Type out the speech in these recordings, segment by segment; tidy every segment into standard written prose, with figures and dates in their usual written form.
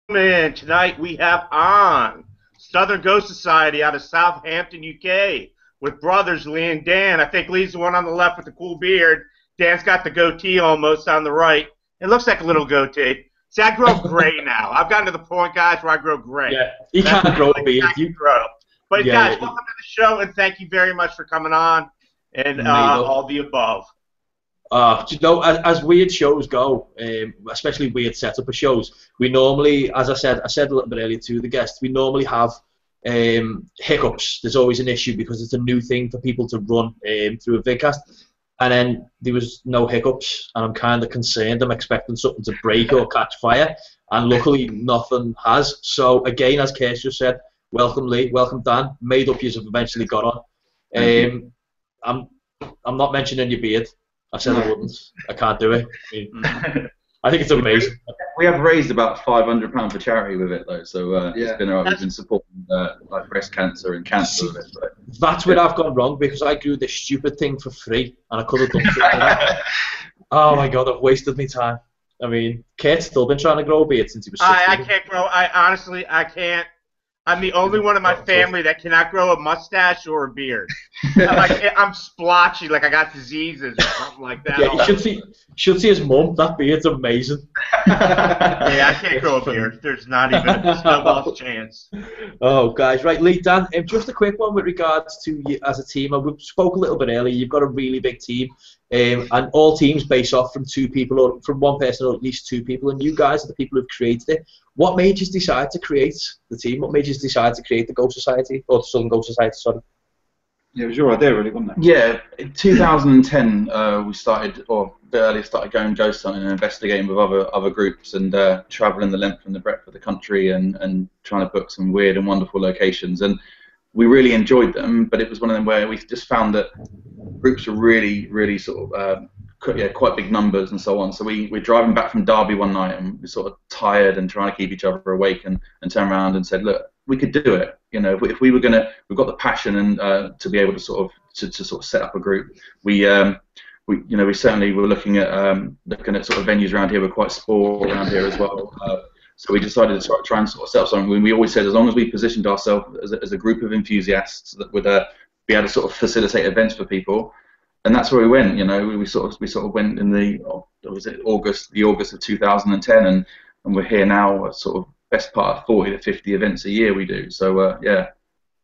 Man, tonight we have on Southern Ghost Society out of Southampton, UK, with brothers Lee and Dan. I think Lee's the one on the left with the cool beard. Dan's got the goatee almost on the right. It looks like a little goatee. See, I grow gray now. I've gotten to the point, guys, where I grow gray. Yeah, you can't grow a beard. You grow. But yeah, guys, welcome to the show, and thank you very much for coming on, and all the above. You know, as weird shows go, especially weird setup of shows, we normally, as I said a little bit earlier to the guests, we normally have hiccups. There's always an issue because it's a new thing for people to run through a vidcast. And then there was no hiccups, and I'm kind of concerned. I'm expecting something to break or catch fire, and luckily nothing has. So again, as Kees just said, welcome Lee, welcome Dan. Made up yous have eventually got on. I'm not mentioning your beard. I said I wouldn't. I can't do it. I think it's amazing. We have raised about £500 for charity with it, though. So it's been alright. We've been supporting like breast cancer and cancer with it. So. That's where I've gone wrong because I grew this stupid thing for free, and I could have done it. Oh my god, I've wasted my time. I mean, Kate's still been trying to grow a beard since he was 16. I can't grow. Honestly, I can't. I'm the only one in my family that cannot grow a mustache or a beard. I'm splotchy, like I got diseases or something like that. Yeah, you should see his mum. That beard's amazing. Yeah, I can't grow a beard. There's not even a snowball's chance. Oh, guys, right, Lee, Dan, just a quick one with regards to you as a team. We spoke a little bit earlier. You've got a really big team, and all teams base off from two people, or from one person, or at least two people, and you guys are the people who've created it. What made you decide to create the team? What made you decide to create the Ghost Society, or the Southern Ghost Society, sorry? Yeah, it was your idea, really, wasn't it? Yeah, in 2010 we started, or a bit earlier, started going ghost hunting and investigating with other groups and travelling the length and the breadth of the country and trying to book some weird and wonderful locations. And we really enjoyed them, but it was one of them where we just found that groups were really sort of quite big numbers and so on. So we're driving back from Derby one night and we're sort of tired and trying to keep each other awake and turn around and said, look, we could do it. You know, if we were gonna, we've got the passion and to be able to sort of set up a group. We certainly were looking at sort of venues around here. We're quite sport around here as well. So we decided to try and sort of set up something. We always said as long as we positioned ourselves as a group of enthusiasts that would be able to sort of facilitate events for people, and that's where we went. You know, we sort of went in the August of 2010, and we're here now. Sort of best part of 40 to 50 events a year we do. So yeah.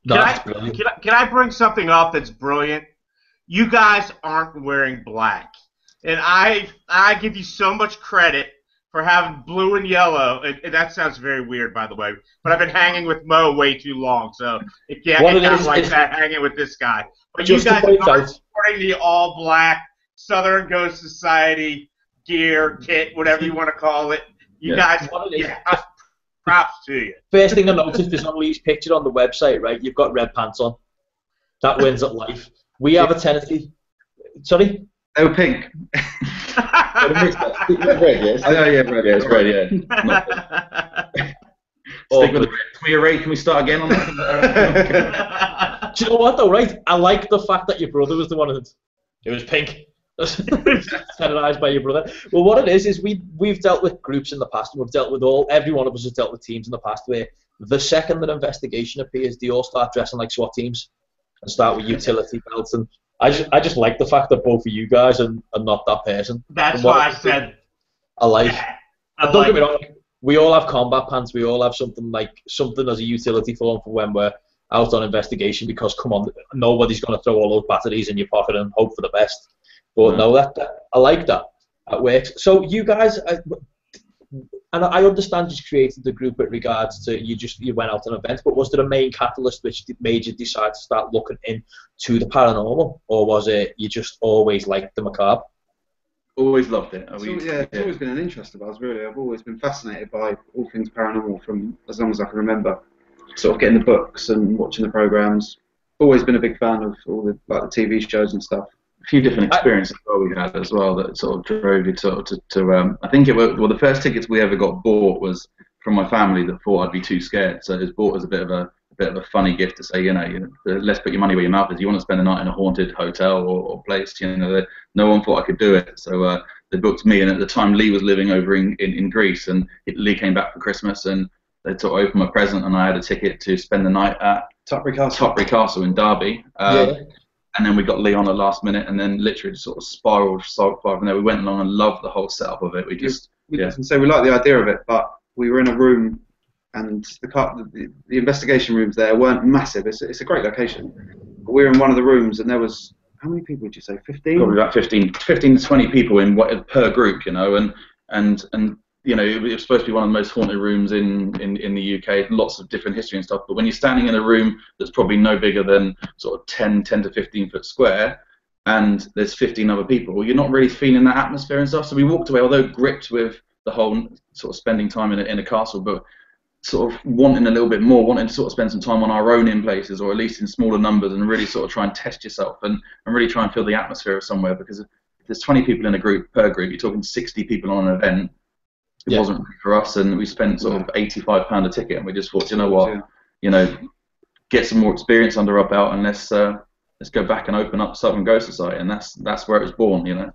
Can I bring something up that's brilliant? You guys aren't wearing black, and I give you so much credit for having blue and yellow, and that sounds very weird, by the way, but I've been hanging with Mo way too long, so it can't sound like that hanging with this guy. But you guys are supporting the all-black Southern Ghost Society gear, kit, whatever you want to call it. You guys, props to you. First thing I noticed is on Lee's picture on the website, right, you've got red pants on. That wins at life. We have a tendency... Sorry? Oh, pink. Red, yes. Oh, yeah, red, yeah, it's red, yeah. Stick with the red. Can we start again on that? Do you know what, though, right? I like the fact that your brother was the one that... It was pink. Standardized by your brother. Well, what it is we've dealt with groups in the past, and we've dealt with every one of us has dealt with teams in the past where the second that investigation appears, they all start dressing like SWAT teams and start with utility belts, and I just like the fact that both of you guys are not that person. That's why I said I like. And don't get me wrong, we all have combat pants. We all have something as a utility form for when we're out on investigation. Because come on, nobody's going to throw all those batteries in your pocket and hope for the best. But no, that I like that. That works. So you guys, and I understand you created the group with regards to you went out on events, but was there a main catalyst which made you decide to start looking into the paranormal, or was it you just always liked the macabre? Always loved it. It's always been an interest of ours, really. I've always been fascinated by all things paranormal from as long as I can remember. Sort of getting the books and watching the programs. Always been a big fan of all the TV shows and stuff. A few different experiences we had as well that sort of drove you to I think the first tickets we ever got bought was from my family that thought I'd be too scared, so it was bought as a bit of a funny gift to say, let's put your money where your mouth is. You want to spend a night in a haunted hotel or place, no one thought I could do it, so they booked me, and at the time Lee was living over in Greece, and Lee came back for Christmas, and they sort of opened my present, and I had a ticket to spend the night at Tutbury Castle in Derby. And then we got Lee on the last minute, and then literally just sort of spiraled from there. We went along and loved the whole setup of it. We like the idea of it, but we were in a room, and the investigation rooms there weren't massive. It's a great location. But we were in one of the rooms, and there was, how many people would you say? 15? Probably about 15 to 20 people per group, you know, and you know, it was supposed to be one of the most haunted rooms in the UK. Lots of different history and stuff. But when you're standing in a room that's probably no bigger than sort of 10 to 15 foot square, and there's 15 other people, you're not really feeling that atmosphere and stuff. So we walked away, although gripped with the whole sort of spending time in a castle, but sort of wanting a little bit more, wanting to sort of spend some time on our own in places, or at least in smaller numbers, and really sort of try and test yourself and really try and feel the atmosphere of somewhere. Because if there's 20 people in a group, per group, you're talking 60 people on an event. It wasn't for us, and we spent sort of £85 a ticket, and we just thought, you know what, you know, get some more experience under our belt, and let's go back and open up Southern Ghost Society, and that's where it was born, you know.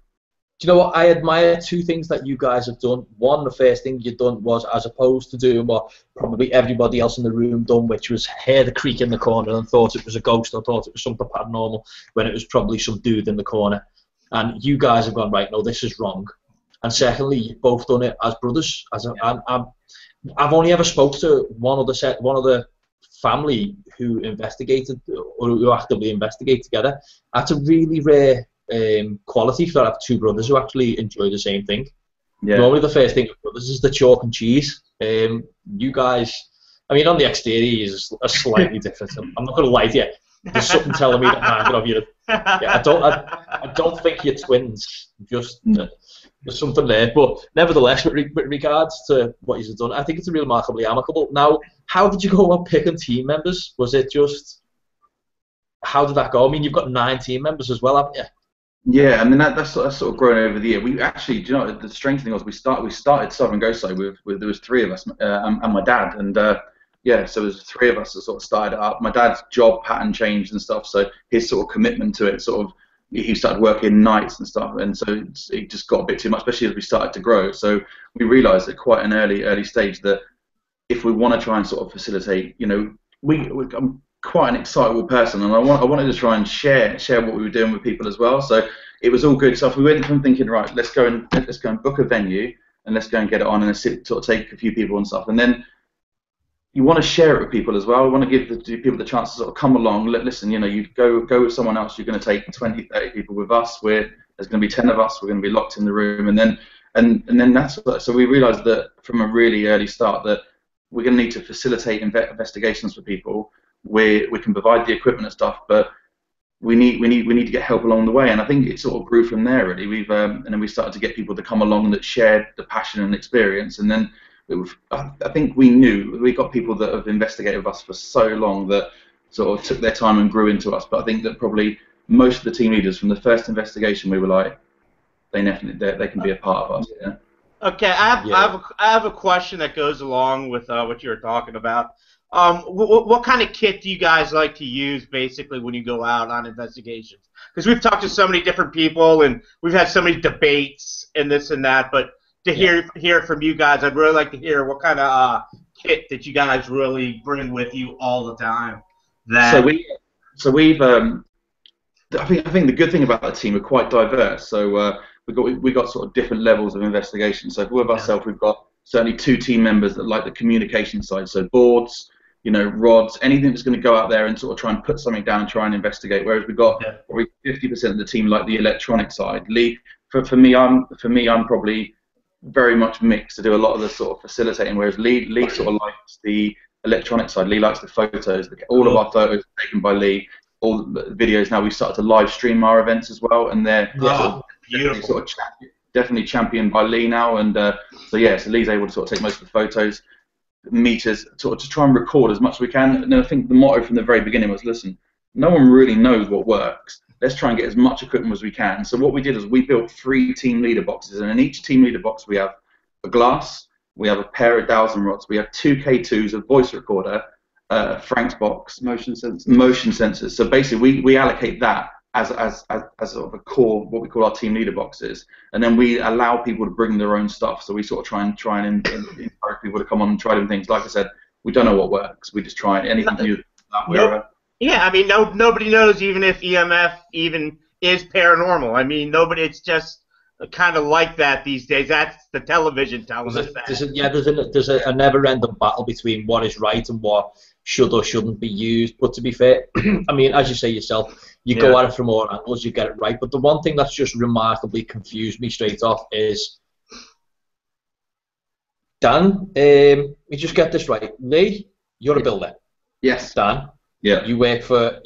Do you know what? I admire two things that you guys have done. One, the first thing you've done was, as opposed to doing what probably everybody else in the room done, which was hear the creak in the corner and thought it was a ghost or thought it was something paranormal, when it was probably some dude in the corner. And you guys have gone, right, no, this is wrong. And secondly, you've both done it as brothers. I've only ever spoke to one of the family who investigated, or who actively investigate together. That's a really rare quality for have two brothers who actually enjoy the same thing. Yeah. Normally the first thing with brothers is the chalk and cheese. You guys, I mean, on the exterior is slightly different. I'm not going to lie to you. There's something telling me that neither of you. Yeah, I don't think you're twins. Just there's something there. But nevertheless, with regards to what you've done, I think it's really remarkably amicable. Now, how did you go about picking team members? Was it just, how did that go? I mean, you've got 9 team members as well, haven't you? Yeah, I mean that's sort of grown over the year. We actually, do you know, the strange thing was we started Southern Ghost Society with there was 3 of us and my dad, and yeah, so there was 3 of us that sort of started it up. My dad's job pattern changed and stuff, so his sort of commitment to it sort of, he started working nights and stuff, and so it just got a bit too much, especially as we started to grow. So we realised at quite an early stage that if we want to try and sort of facilitate, you know, I'm quite an excitable person, and I wanted to try and share what we were doing with people as well. So it was all good stuff. We went from thinking, right, let's go and book a venue, and let's go and get it on, and sort of take a few people and stuff, and then you want to share it with people as well. We want to give the people the chance to sort of come along. Listen, you know, you go with someone else. You're going to take 20, 30 people with us. There's going to be 10 of us. We're going to be locked in the room, and then that's what, so we realised that from a really early start that we're going to need to facilitate investigations for people. We can provide the equipment and stuff, but we need to get help along the way. And I think it sort of grew from there. Really, and then we started to get people to come along that shared the passion and experience, and then. I think we got people that have investigated with us for so long that sort of took their time and grew into us. But I think that probably most of the team leaders from the first investigation, we were like, they can be a part of us. Yeah. Okay, I have a question that goes along with what you were talking about. What kind of kit do you guys like to use basically when you go out on investigations? Because we've talked to so many different people and we've had so many debates and this and that, but to hear it from you guys, I'd really like to hear what kind of kit that you guys really bring with you all the time. So we've I think the good thing about the team, we're quite diverse. So we got sort of different levels of investigation. So with ourselves, we've got certainly 2 team members that like the communication side. So boards, you know, rods, anything that's going to go out there and sort of try and put something down and try and investigate. Whereas we've got probably 50% of the team like the electronic side. Lee, for me, I'm probably very much mixed to do a lot of the sort of facilitating, whereas Lee sort of likes the electronic side. Lee likes the photos. All of our photos are taken by Lee. All the videos now, we started to live stream our events as well, and they're definitely championed by Lee now. And so Lee's able to sort of take most of the photos, meters, sort of to try and record as much as we can. And then I think the motto from the very beginning was, listen, no one really knows what works. Let's try and get as much equipment as we can. So what we did is we built 3 team leader boxes, and in each team leader box we have a glass, we have a pair of dowsing rods, we have 2 K2s, a voice recorder, Frank's box, motion sensors. So basically we allocate that as sort of a core, what we call our team leader boxes, and then we allow people to bring their own stuff. So we sort of try and encourage people to come on and try different things. Like I said, we don't know what works. We just try anything new. Yeah, I mean, nobody knows even if EMF even is paranormal. I mean, it's just kind of like that these days. That's the television telling us that. There's a never-ending battle between what is right and what should or shouldn't be used. But to be fair, I mean, as you say yourself, you go at it from all angles, you get it right. But the one thing that's just remarkably confused me straight off is, Dan, you just get this right. Lee, you're a builder. Yes. Dan. Yeah. You work with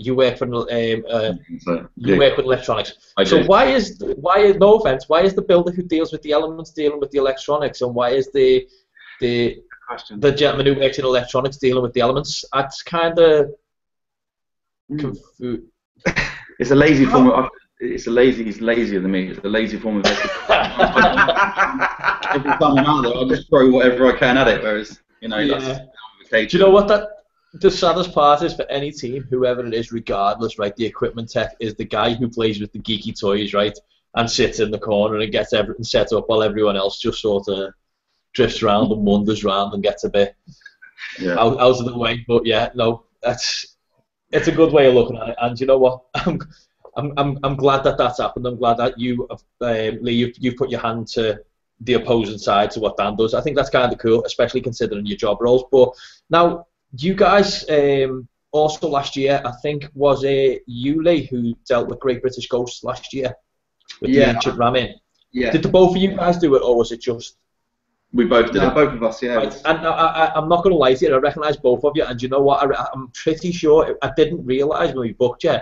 electronics. So why is no offense? Why is the builder who deals with the elements dealing with the electronics, and why is the gentleman who works in electronics dealing with the elements? That's kind of confused. It's a lazy form of. He's lazier than me. It's a lazy form of. Every time I'm out there, I just throw whatever I can at it. Whereas, you know, that's do you know what the saddest part is for any team, whoever it is, regardless, right? The equipment tech is the guy who plays with the geeky toys, right, and sits in the corner and gets everything set up while everyone else just sort of drifts around and wanders around and gets a bit out of the way. But yeah, no, it's a good way of looking at it. And you know what? I'm glad that that's happened. I'm glad that you, Lee, you've put your hand to the opposing side to what Dan does. I think that's kind of cool, especially considering your job roles. But now, you guys also last year, I think, was you, Lee, who dealt with Great British Ghosts last year with the ancient ramming. Yeah. Did the both of you guys do it, or was it just? We both did it. Both of us, yeah. Right. And I'm not going to lie to you, I recognise both of you, and you know what? I'm pretty sure I didn't realise when we booked you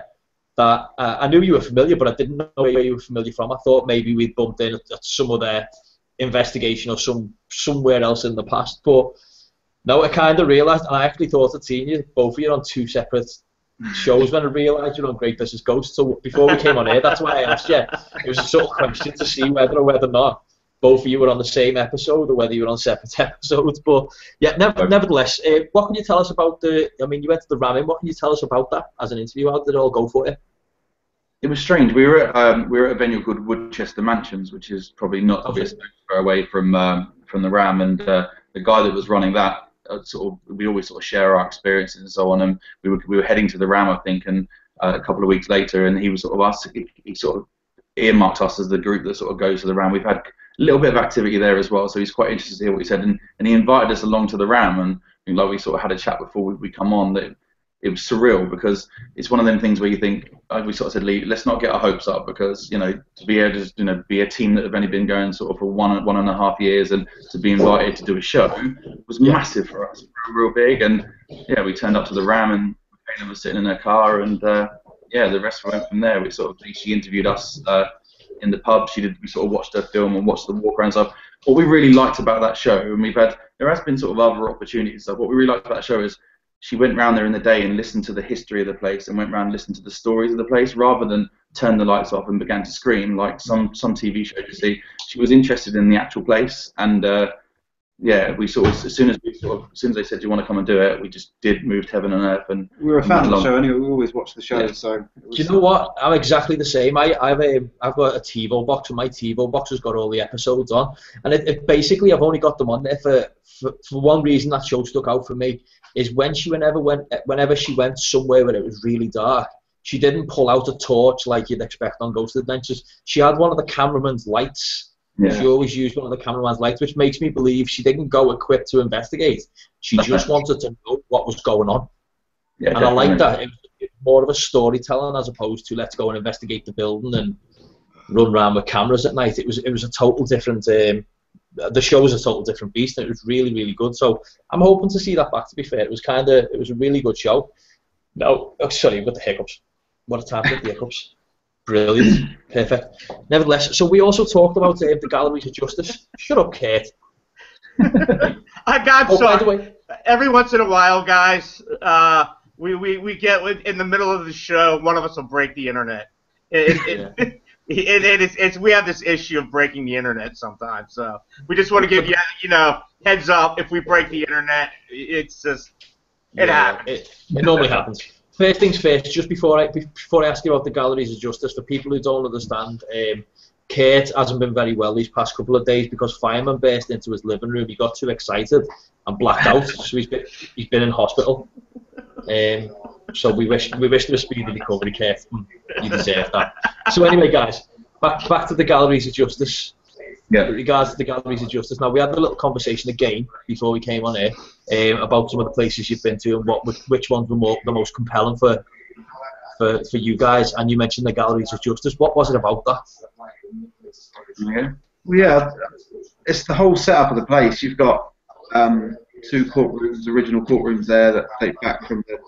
that I knew you were familiar, but I didn't know where you were familiar from. I thought maybe we'd bumped in at some other investigation or somewhere else in the past, but. No, I kind of realised, and I actually thought I'd seen you, both of you, on two separate shows when I realised you were on Great British Ghosts. So before we came on here, that's why I asked you. It was a sort of question to see whether or not both of you were on the same episode or whether you were on separate episodes. But yeah, nevertheless, what can you tell us about you went to the ramming. What can you tell us about that as an interview? How did it all go for you? It was strange. We were at a venue called Woodchester Mansions, which is probably not obviously far away from the Ram, and the guy that was running that. We always sort of share our experiences and so on, and we were heading to the Ram, I think, and a couple of weeks later, and he was sort of us. He sort of earmarked us as the group that sort of goes to the Ram. We've had a little bit of activity there as well, so he's quite interested to hear what he said, and he invited us along to the Ram, and like we sort of had a chat before we come on. That it was surreal because it's one of them things where you think, we sort of said, Lee, let's not get our hopes up, because to be able to be a team that have only been going sort of for one and a half years, and to be invited to do a show was massive for us, real big. And yeah, we turned up to the Ram, and Kayla was sitting in her car, and the rest went from there. She interviewed us in the pub. We sort of watched her film and watched the walk around stuff. What we really liked about that show, and there has been sort of other opportunities. So what we really liked about that show is, she went round there in the day and listened to the history of the place, and went round and listened to the stories of the place, rather than turn the lights off and began to scream like some TV shows you see. She was interested in the actual place, and we sort of as soon as they said, "Do you want to come and do it?" we just moved heaven and earth, and we were a fan of the show anyway. We always watched the show, so. Do you know what? I'm exactly the same. I've got a TiVo box, and my TiVo box has got all the episodes on, and it basically I've only got them on there for one reason. That show stuck out for me is whenever she went somewhere where it was really dark, she didn't pull out a torch like you'd expect on Ghost Adventures. She had one of the cameraman's lights. Yeah. She always used one of the cameraman's lights, which makes me believe she didn't go equipped to investigate. She just wanted to know what was going on. Yeah, and definitely. I like that. It was more of a storytelling as opposed to let's go and investigate the building and run around with cameras at night. It was a total different. The show was a total different beast, and it was really, really good. So I'm hoping to see that back. To be fair, it was a really good show. No, sorry, with the hiccups. What a time with the hiccups. Brilliant, perfect. Nevertheless, so we also talked about the Galleries of Justice. Shut up, Kate. By the way, every once in a while, guys, we get in the middle of the show, one of us will break the internet. We have this issue of breaking the internet sometimes, so we just want to give you heads up. If we break the internet, it's just it happens. It normally happens. First things first, just before I ask you about the galleries of justice, for people who don't understand, Kurt hasn't been very well these past couple of days because fireman burst into his living room. He got too excited and blacked out, so he's been in hospital. So we wish you a speedy recovery, Kurt. You deserve that. So anyway, guys, back to the galleries of justice. Yeah. With regards to the galleries of justice, now we had a little conversation again before we came on air about some of the places you've been to and which ones were the most compelling for you guys. And you mentioned the galleries of justice. What was it about that? Yeah. Well, yeah, it's the whole setup of the place. You've got 2 courtrooms, original courtrooms there that date back from the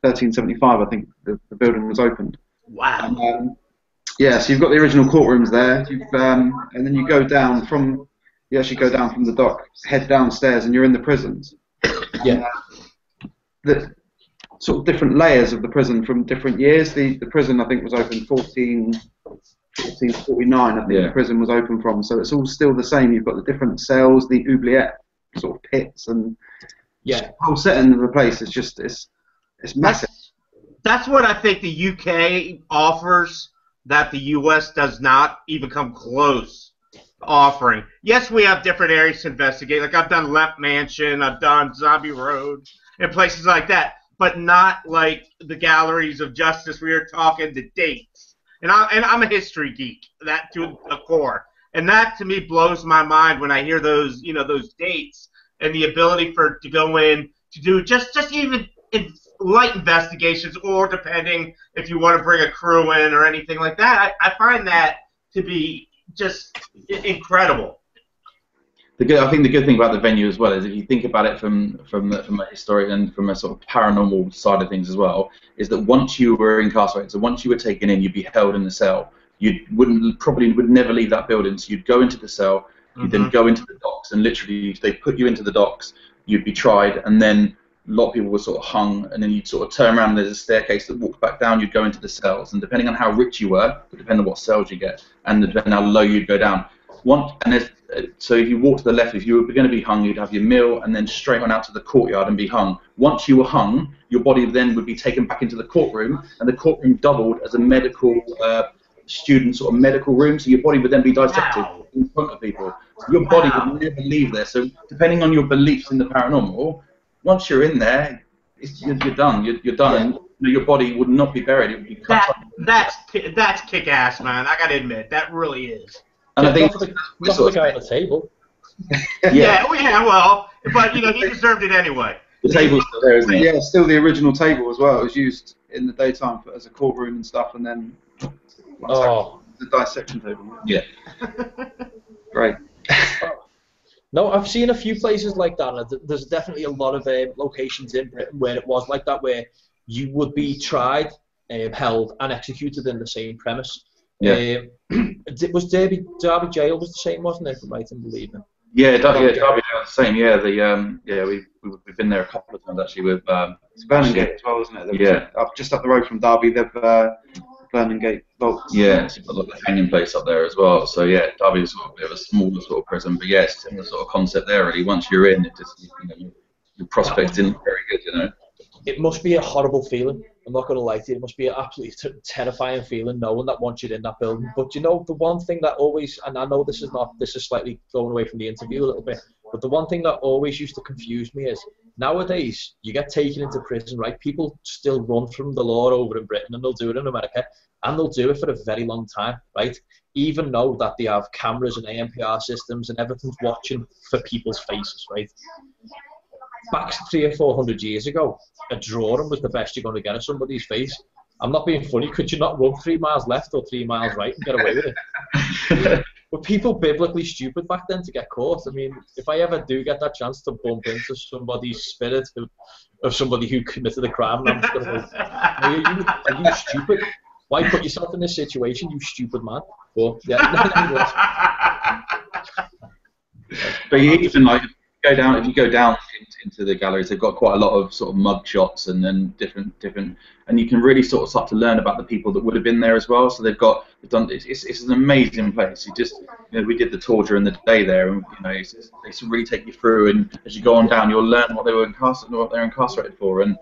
1375, I think the building was opened. Wow. Yeah, so you've got the original courtrooms there, and then you actually go down from the dock, head downstairs, and you're in the prisons. Yeah. The sort of different layers of the prison from different years. The prison, I think, was opened 1449, I think the prison was open from, so it's all still the same. You've got the different cells, the oubliette sort of pits, and the whole setting of the place is just, it's massive. That's what I think the UK offers that the US does not even come close to offering. Yes, we have different areas to investigate. Like I've done Lemp Mansion, I've done Zombie Road, and places like that, but not like the galleries of justice. We are talking the dates, and I'm a history geek, that to a core, and that to me blows my mind when I hear those those dates and the ability to go in to do just even light investigations, or depending if you want to bring a crew in or anything like that. I find that to be just incredible. I think the good thing about the venue as well is if you think about it from a historian and from a sort of paranormal side of things as well, is that once you were incarcerated, so once you were taken in, you'd be held in the cell. You probably would never leave that building. So you'd go into the cell, you'd then go into the docks, and literally they put you into the docks. You'd be tried, and then a lot of people were sort of hung, and then you'd sort of turn around and there's a staircase that walks back down. You'd go into the cells, and depending on how rich you were, would depend on what cells you get, and depending on how low you'd go down. So if you walk to the left, if you were going to be hung, you'd have your meal, and then straight on out to the courtyard and be hung. Once you were hung, your body then would be taken back into the courtroom, and the courtroom doubled as a medical student sort of medical room, so your body would then be dissected in front of people. So your body would never leave there. So depending on your beliefs in the paranormal, once you're in there, you're done. You're done. And your body would not be buried. It would be cut off. That's kick-ass, man. I got to admit, that really is. And I think not the guy on the table. Well, but he deserved it anyway. The table's still there, isn't it? Yeah, still the original table as well. It was used in the daytime as a courtroom and stuff, and then the dissection table. Yeah. Great. No, I've seen a few places like that. And there's definitely a lot of locations in Britain where it was like that, where you would be tried, held, and executed in the same premise. Yeah. Was Derby Jail was the same, wasn't it? If I'm right in believing. Yeah, Derby Jail was the same. Yeah, we've been there a couple of times actually with. It's Vernon Gate as well, isn't it? Yeah. Just up the road from Derby, they've Vernon Gate vaults. Yeah, it's got a hanging place up there as well. So yeah, Derby is sort of a bit of a smaller sort of prison, but yeah, it's similar sort of concept there. Really, once you're in, it just your prospects isn't very good, It must be a horrible feeling. I'm not going to lie to you. It must be an absolutely terrifying feeling knowing that once you're in that building. But the one thing that always, and I know this is slightly going away from the interview a little bit, but the one thing that always used to confuse me is nowadays you get taken into prison, right? People still run from the law over in Britain, and they'll do it in America, and they'll do it for a very long time, right? Even though that they have cameras and ANPR systems and everything's watching for people's faces, right? Back 300 or 400 years ago, a drawing was the best you're going to get of somebody's face. I'm not being funny. Could you not run 3 miles left or 3 miles right and get away with it? Were people biblically stupid back then to get caught? I mean, if I ever do get that chance to bump into somebody's spirit of somebody who committed a crime, I'm just going to go, are you stupid? Why put yourself in this situation, you stupid man? But yeah. But you even if you go down into the galleries, they've got quite a lot of sort of mug shots and then different, and you can really sort of start to learn about the people that would have been there as well. So they've done. It's an amazing place. We did the tour during the day there, and they really take you through. And as you go on down, you'll learn what they were incarcerated for, and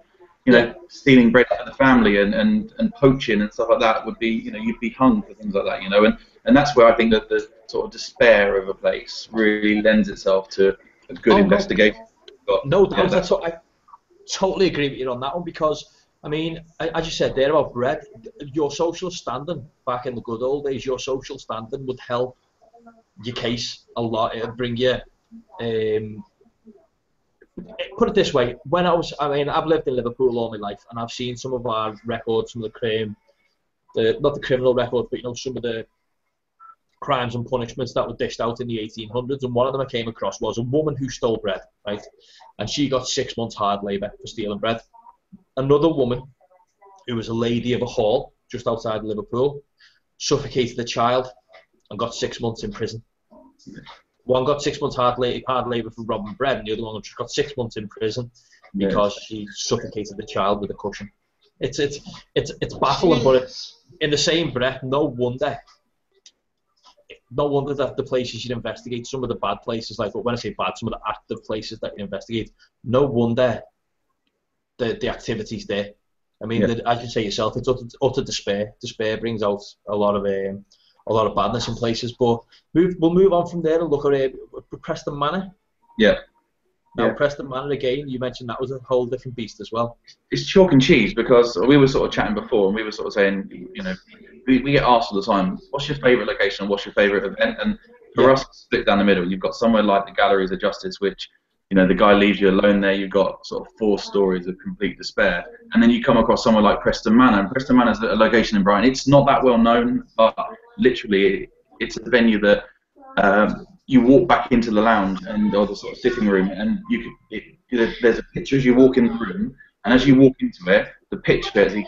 you know, stealing bread out of the family and poaching and stuff like that would be, you know, you'd be hung for things like that, you know, and that's where I think that the sort of despair of a place really lends itself to a good investigation. No doubt, that's what I totally agree with you on that one, because I mean, as you said there about bread, your social standing back in the good old days, your social standing would help your case a lot. It'd bring you, put it this way, I've lived in Liverpool all my life, and I've seen some of our records, some of the crime, not the criminal records, but you know, some of the crimes and punishments that were dished out in the 1800s, and one of them I came across was a woman who stole bread, right? And she got 6 months hard labour for stealing bread. Another woman, who was a lady of a hall just outside Liverpool, suffocated a child and got 6 months in prison. One got 6 months hard labour for robbing bread, and the other one just got 6 months in prison because she suffocated the child with a cushion. It's baffling, but in the same breath, no wonder that the places you investigate, some of the bad places, like when I say bad, some of the active places that you investigate, no wonder the activity's there. I mean, as you say yourself, it's utter despair. Despair brings out a lot of badness in places. But we'll move on from there and look at Preston Manor. Yeah. Now, Preston Manor again, you mentioned that was a whole different beast as well. It's chalk and cheese, because we were sort of chatting before, and we were sort of saying, you know, we get asked all the time, what's your favourite location, what's your favourite event? And for us, split down the middle, you've got somewhere like the Galleries of Justice, which, you know, the guy leaves you alone there. You've got sort of 4 stories of complete despair, and then you come across somewhere like Preston Manor. And Preston Manor is a location in Brighton. It's not that well known, but literally, it's a venue that you walk back into the lounge or the sort of sitting room, and there's a picture as you walk in the room, and as you walk into it, the picture is the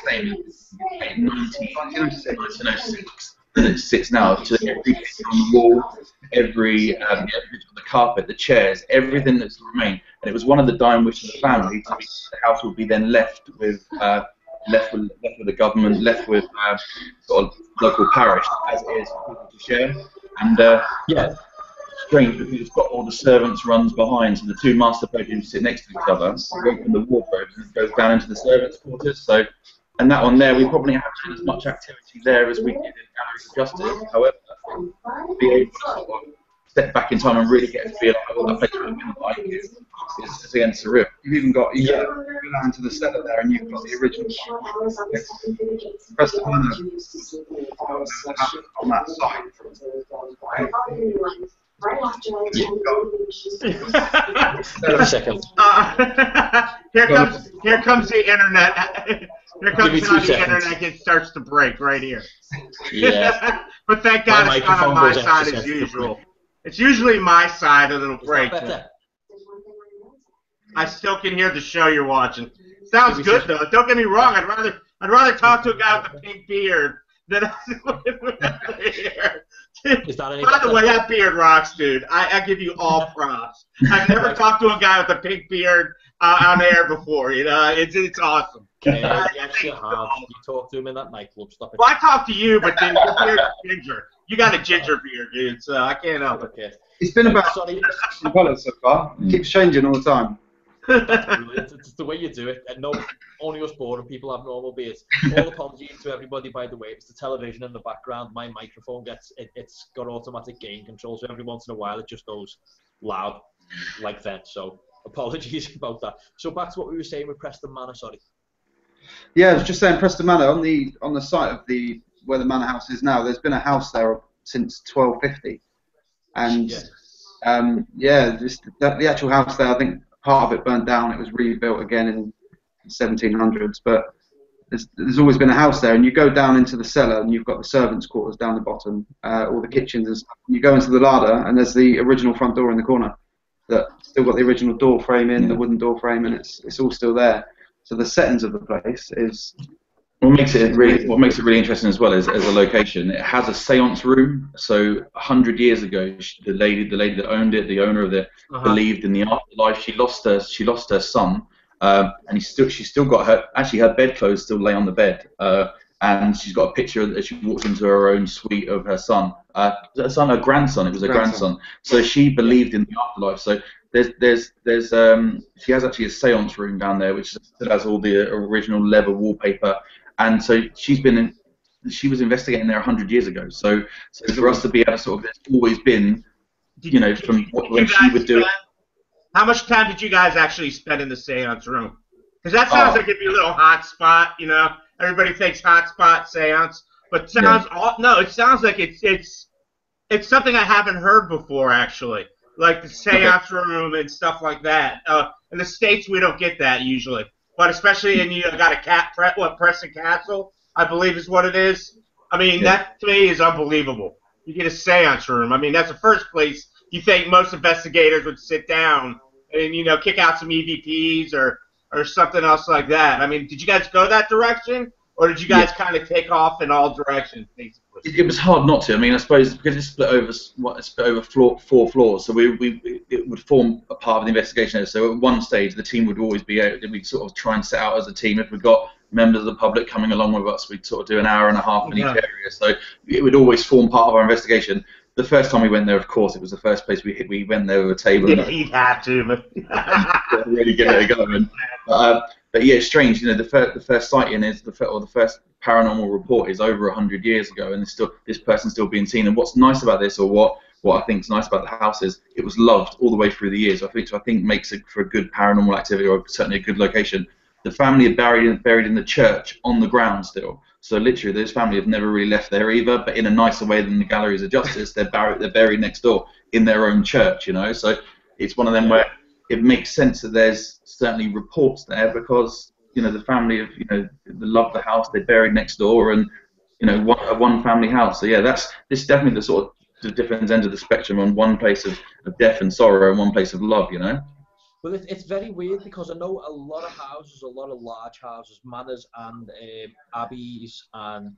same as 1906 that it sits now. So every picture on the wall, every picture on the carpet, the chairs, everything that's remained. And it was one of the dying wishes of the family to be, the house would be then left with the government, left with sort of local parish, as it is for people to share. And strange, because it's got all the servants' runs behind, so the 2 master bedrooms sit next to each other. You open the wardrobes and it goes down into the servants' quarters. So, and that one there, we probably haven't had as much activity there as we did in Galleries of Justice. However, be able to sort of step back in time and really get a feel of what that place would have been like is again surreal. You've even got you go down to the cellar there, and you've got the original Preston Manor on that site. Give a second. Here comes the internet. Here comes how the internet starts to break right here. Yeah. But thank God it's not on my side as usual. It's usually my side that it'll break. I still can hear the show you're watching. Sounds good though. Don't get me wrong. I'd rather talk to a guy with a pink beard than Is that any By the way, that beard rocks, dude. I give you all props. I've never talked to a guy with a pink beard on air before. You know, it's awesome. Yes, you have. You talked to him in that nightclub. Stop it. Well, I talked to you, but then your beard's ginger. You got a ginger beard, dude. So I can't help it. Okay. It's been about $6 so far. It keeps changing all the time. It's the way you do it, and no, only us boring people have normal beards. All apologies to everybody, by the way. It's the television in the background. My microphone it's got automatic gain control, so every once in a while it just goes loud like that. So apologies about that. So back to what we were saying with Preston Manor. Sorry. Yeah, I was just saying Preston Manor on the site of where the manor house is now. There's been a house there since 1250, and the actual house there, I think. Part of it burnt down. It was rebuilt again in the 1700s, but there's always been a house there. And you go down into the cellar, and you've got the servants' quarters down the bottom, all the kitchens and stuff. You go into the larder, and there's the original front door in the corner that still got the original door frame in, the wooden door frame, and it's all still there. So the settings of the place is. What makes it really interesting as well is as a location. It has a séance room. So 100 years ago, the lady that owned it, the owner of it, believed in the afterlife. She lost her son, and she still got her bedclothes still lay on the bed, and she's got a picture as she walks into her own suite of her son. Her grandson. It was a grandson. So she believed in the afterlife. So she has actually a séance room down there, which still has all the original leather wallpaper, and so she was investigating there 100 years ago. So for us to be able to sort of, there's always been, from when she would do it. How much time did you guys actually spend in the séance room? Because that sounds like it'd be a little hot spot, Everybody thinks hot spot séance, but it sounds like it's something I haven't heard before, actually. Like the séance room and stuff like that. In the States, we don't get that usually, but especially in got a Preston Castle, I believe is what it is. I mean, that to me is unbelievable. You get a séance room. I mean, that's the first place you think most investigators would sit down and kick out some EVPs or something else like that. I mean, did you guys go that direction, or did you guys kind of take off in all directions, basically? It was hard not to. I mean, I suppose because it's split over 4 floors, so it would form a part of the investigation. So at one stage, the team would always be out. We'd sort of try and set out as a team. If we got members of the public coming along with us, we'd sort of do an hour and a half in each area. So it would always form part of our investigation. The first time we went there, of course, it was the first place we went there with a table. Yeah, you'd have to, but really give it a go. But yeah, it's strange. The first sighting is the first paranormal report is over 100 years ago, and this person's still being seen. And what's nice about this, or what I think is nice about the house, is it was loved all the way through the years. I think makes it for a good paranormal activity, or certainly a good location. The family are buried in the church on the ground still. So literally, those family have never really left there either, but in a nicer way than the galleries of justice. They're buried next door in their own church, So it's one of them where it makes sense that there's certainly reports there, because the family of they love the house, they're buried next door, and one family house. So yeah, this is definitely the sort of the different end of the spectrum, on one place of death and sorrow and one place of love. Well, it's very weird, because I know a lot of houses, a lot of large houses, manors and abbeys and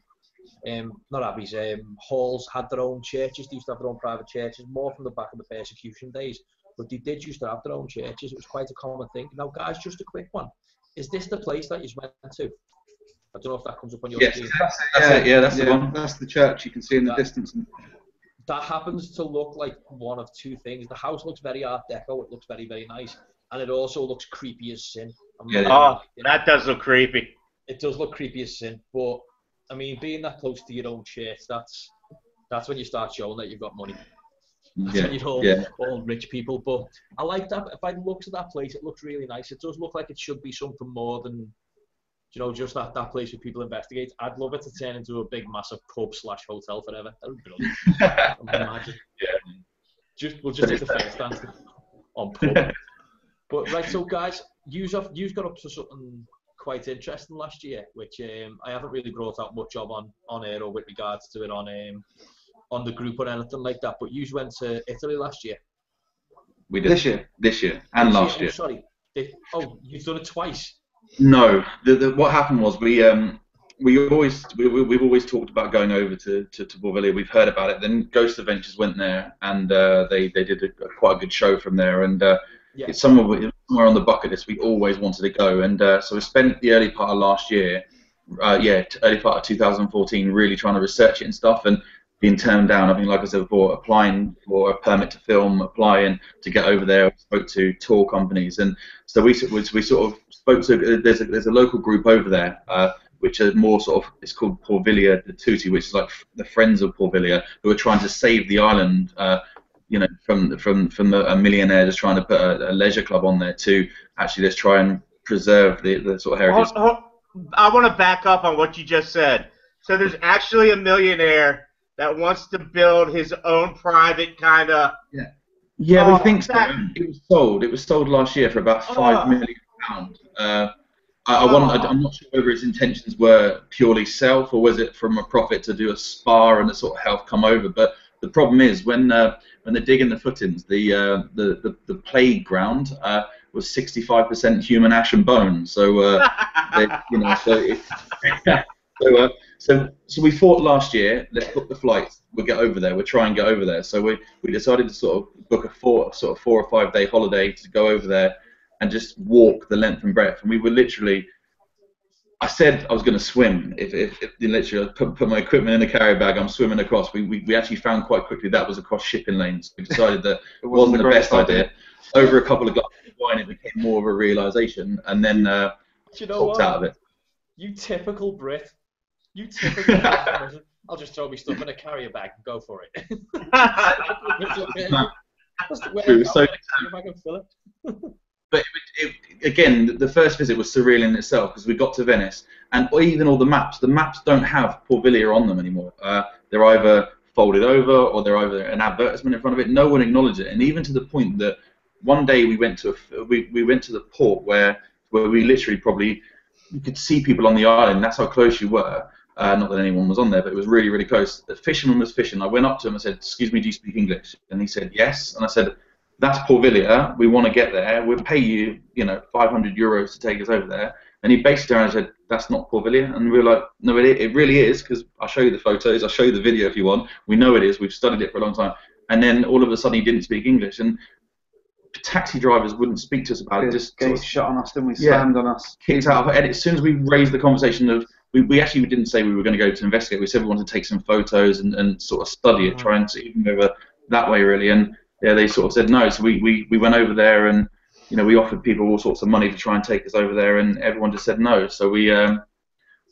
not abbeys, halls had their own churches. They used to have their own private churches, more from the back of the persecution days. But they did used to have their own churches. It was quite a common thing. Now, guys, just a quick one. Is this the place that you went to? I don't know if that comes up on your screen. That's the one. That's the church you can see in the distance. That happens to look like one of two things. The house looks very Art Deco. It looks very, very nice. And it also looks creepy as sin. That does look creepy. It does look creepy as sin. But, I mean, being that close to your own church, that's when you start showing that you've got money. That's when you're all rich people. But I like that. If I look at that place, it looks really nice. It does look like it should be something more than, just that place where people investigate. I'd love it to turn into a big, massive pub/hotel forever. That would be brilliant. Imagine. Yeah. We'll just take the first stance on pub. But right, so guys, you've got up to something quite interesting last year, which I haven't really brought out much of on air or with regards to it on the group or anything like that. But you went to Italy last year. We did this year and last year. Sorry. You've done it twice. No, what happened was we've always talked about going over to Borviglia. We've heard about it. Then Ghost Adventures went there, and they did quite a good show from there. And it's somewhere on the bucket list. We always wanted to go, and so we spent the early part of last year, early part of 2014, really trying to research it and stuff, and being turned down. I mean, like I said before, applying for a permit to film, applying to get over there. Spoke to tour companies, and so we sort of spoke to. There's a local group over there, which are more sort of, it's called Porviglia de Tutti, which is like the Friends of Porviglia, who are trying to save the island. From a millionaire just trying to put a leisure club on there to actually just try and preserve the sort of heritage. I want to back up on what you just said. So there's actually a millionaire that wants to build his own private kind of. Yeah, we think so. It was sold last year for about £5 million. I'm not sure whether his intentions were purely self, or was it from a profit to do a spa and a sort of health come over. But the problem is when they're digging the footings, the playground was 65% human ash and bone. So so we thought last year, let's book the flights. We'll get over there. We'll try and get over there. So we decided to sort of book a 4 or 5 day holiday to go over there and just walk the length and breadth. And we were literally I said I was going to swim. If literally I put my equipment in a carrier bag, I'm swimming across. We actually found quite quickly that was across shipping lanes. We decided that it wasn't the best idea. Over a couple of glasses of wine, it became more of a realization, and then Do you know popped what? out of it. You typical Brit. You typical Brit. I'll just throw my stuff in a carrier bag and go for it. True, so, but again, the first visit was surreal in itself because we got to Venice, and even all the maps don't have Porviglia on them anymore. They're either folded over or they're either an advertisement in front of it. No one acknowledged it, and even to the point that one day we went to the port where we literally you could see people on the island. That's how close you were. Not that anyone was on there, but it was really, really close. The fisherman was fishing. I went up to him and said, "Excuse me, do you speak English?" And he said, "Yes." And I said, "That's Porviglia. We want to get there. We'll pay you, 500 euros to take us over there." And he basically turned around and said, "That's not Porviglia." And we were like, "No, it really is, because I'll show you the photos. I'll show you the video if you want. We know it is. We've studied it for a long time." And then all of a sudden he didn't speak English. And taxi drivers wouldn't speak to us about it. Just gates shut on us, didn't we? Slammed on us. Kicked out. And as soon as we raised the conversation of, we actually didn't say we were going to go to investigate. We said we wanted to take some photos and sort of study it, try and see if we can go that way really. And yeah, they sort of said no. So we went over there, and we offered people all sorts of money to try and take us over there, and everyone just said no. So we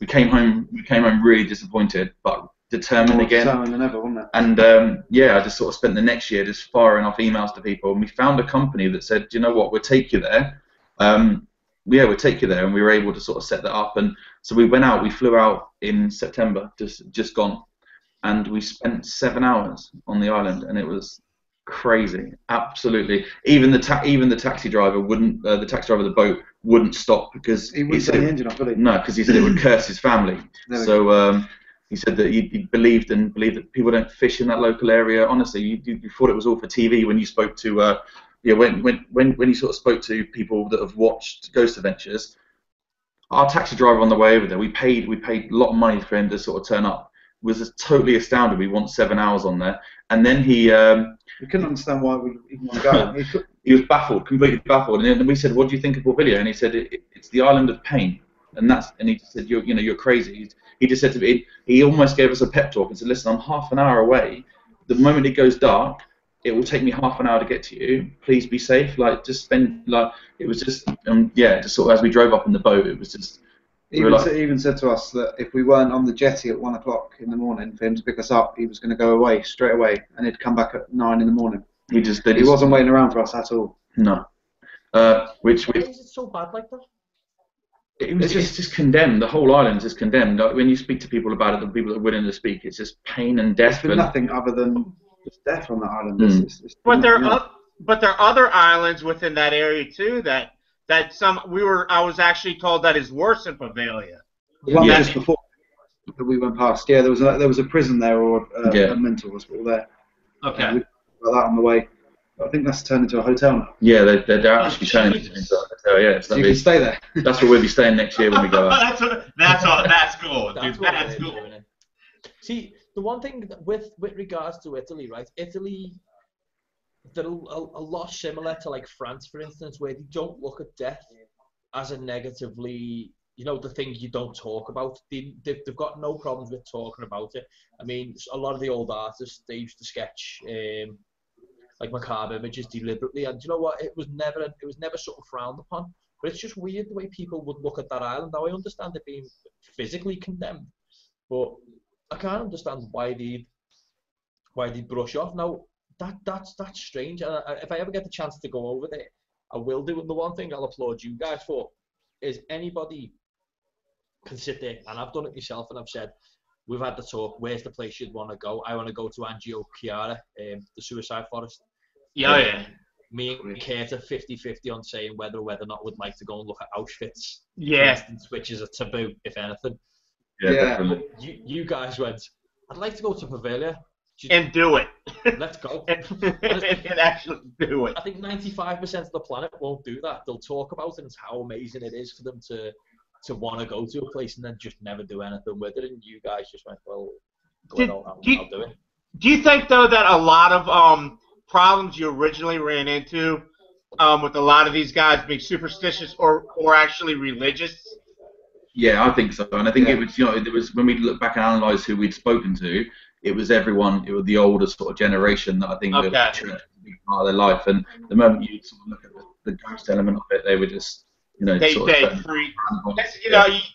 came home. We came home really disappointed, but determined again. Determined than ever, wasn't it? And I just sort of spent the next year just firing off emails to people, and we found a company that said, "Do you know what? We'll take you there." We'll take you there, and we were able to sort of set that up. And so we went out. We flew out in September, just gone, and we spent 7 hours on the island, and it was crazy, absolutely. Even the taxi driver wouldn't. The taxi driver of the boat wouldn't stop because he wouldn't turn the engine off, would he? No, because he said it would curse his family. So he said that he believed that people don't fish in that local area. Honestly, you thought it was all for TV when you spoke to. When you sort of spoke to people that have watched Ghost Adventures, our taxi driver on the way over there, we paid a lot of money for him to sort of turn up. Was just totally astounded. We want 7 hours on there, and then he. We couldn't understand why we even want to go. He was baffled, completely baffled, and then we said, "What do you think of Porviglia?" And he said, "It's the island of pain," and he said, "You're crazy." He just said to me, he almost gave us a pep talk and said, "Listen, I'm half an hour away. The moment it goes dark, it will take me half an hour to get to you. Please be safe. It was just just sort of as we drove up in the boat, it was just." He even said to us that if we weren't on the jetty at 1 o'clock in the morning for him to pick us up, he was going to go away straight away, and he'd come back at 9 in the morning. He wasn't waiting around for us at all. No. Why is it so bad like that? It's just condemned. The whole island is condemned. Like, when you speak to people about it, the people that are willing to speak, it's just pain and death. There's nothing other than just death on that island. But there are other islands within that area too that I was actually told that is worse than Porviglia. The one just before that we went past. Yeah, there was a prison there or a mental hospital there. Okay. We got that on the way. I think that's turned into a hotel now. Yeah, they're actually turning it into a hotel. Yeah, so you can stay there. That's where we'll be staying next year when we go out. That's cool, dude. That's cool. See, the one thing with regards to Italy, right? Italy, they're a lot similar to like France, for instance, where they don't look at death as a negatively, the thing you don't talk about. They've got no problems with talking about it. I mean, a lot of the old artists, they used to sketch like macabre images deliberately, and you know what? It was never sort of frowned upon. But it's just weird the way people would look at that island. Now I understand it being physically condemned, but I can't understand why they brush off. Now that's strange. And if I ever get the chance to go over there, I will do. And the one thing I'll applaud you guys for is anybody can sit there, and I've done it myself, and I've said, we've had the talk, where's the place you'd want to go? I want to go to Angio Chiara, the suicide forest. Yeah. Me and Kate are 50-50 on saying whether or not we'd like to go and look at Auschwitz, for instance, which is a taboo, if anything. Yeah, definitely. You guys went, I'd like to go to Porviglia. And do it. Let's go. and actually do it. I think 95% of the planet won't do that. They'll talk about it and how amazing it is for them to want to go to a place and then just never do anything with it. And you guys just went, well, I'll do it. Do you think, though, that a lot of problems you originally ran into with a lot of these guys being superstitious or actually religious? Yeah, I think so, and I think it was, it was when we look back and analyse who we'd spoken to, it was everyone, it was the older sort of generation that I think that church was a big part of their life, and the moment you sort of look at the ghost element of it, they were just, sort of freak.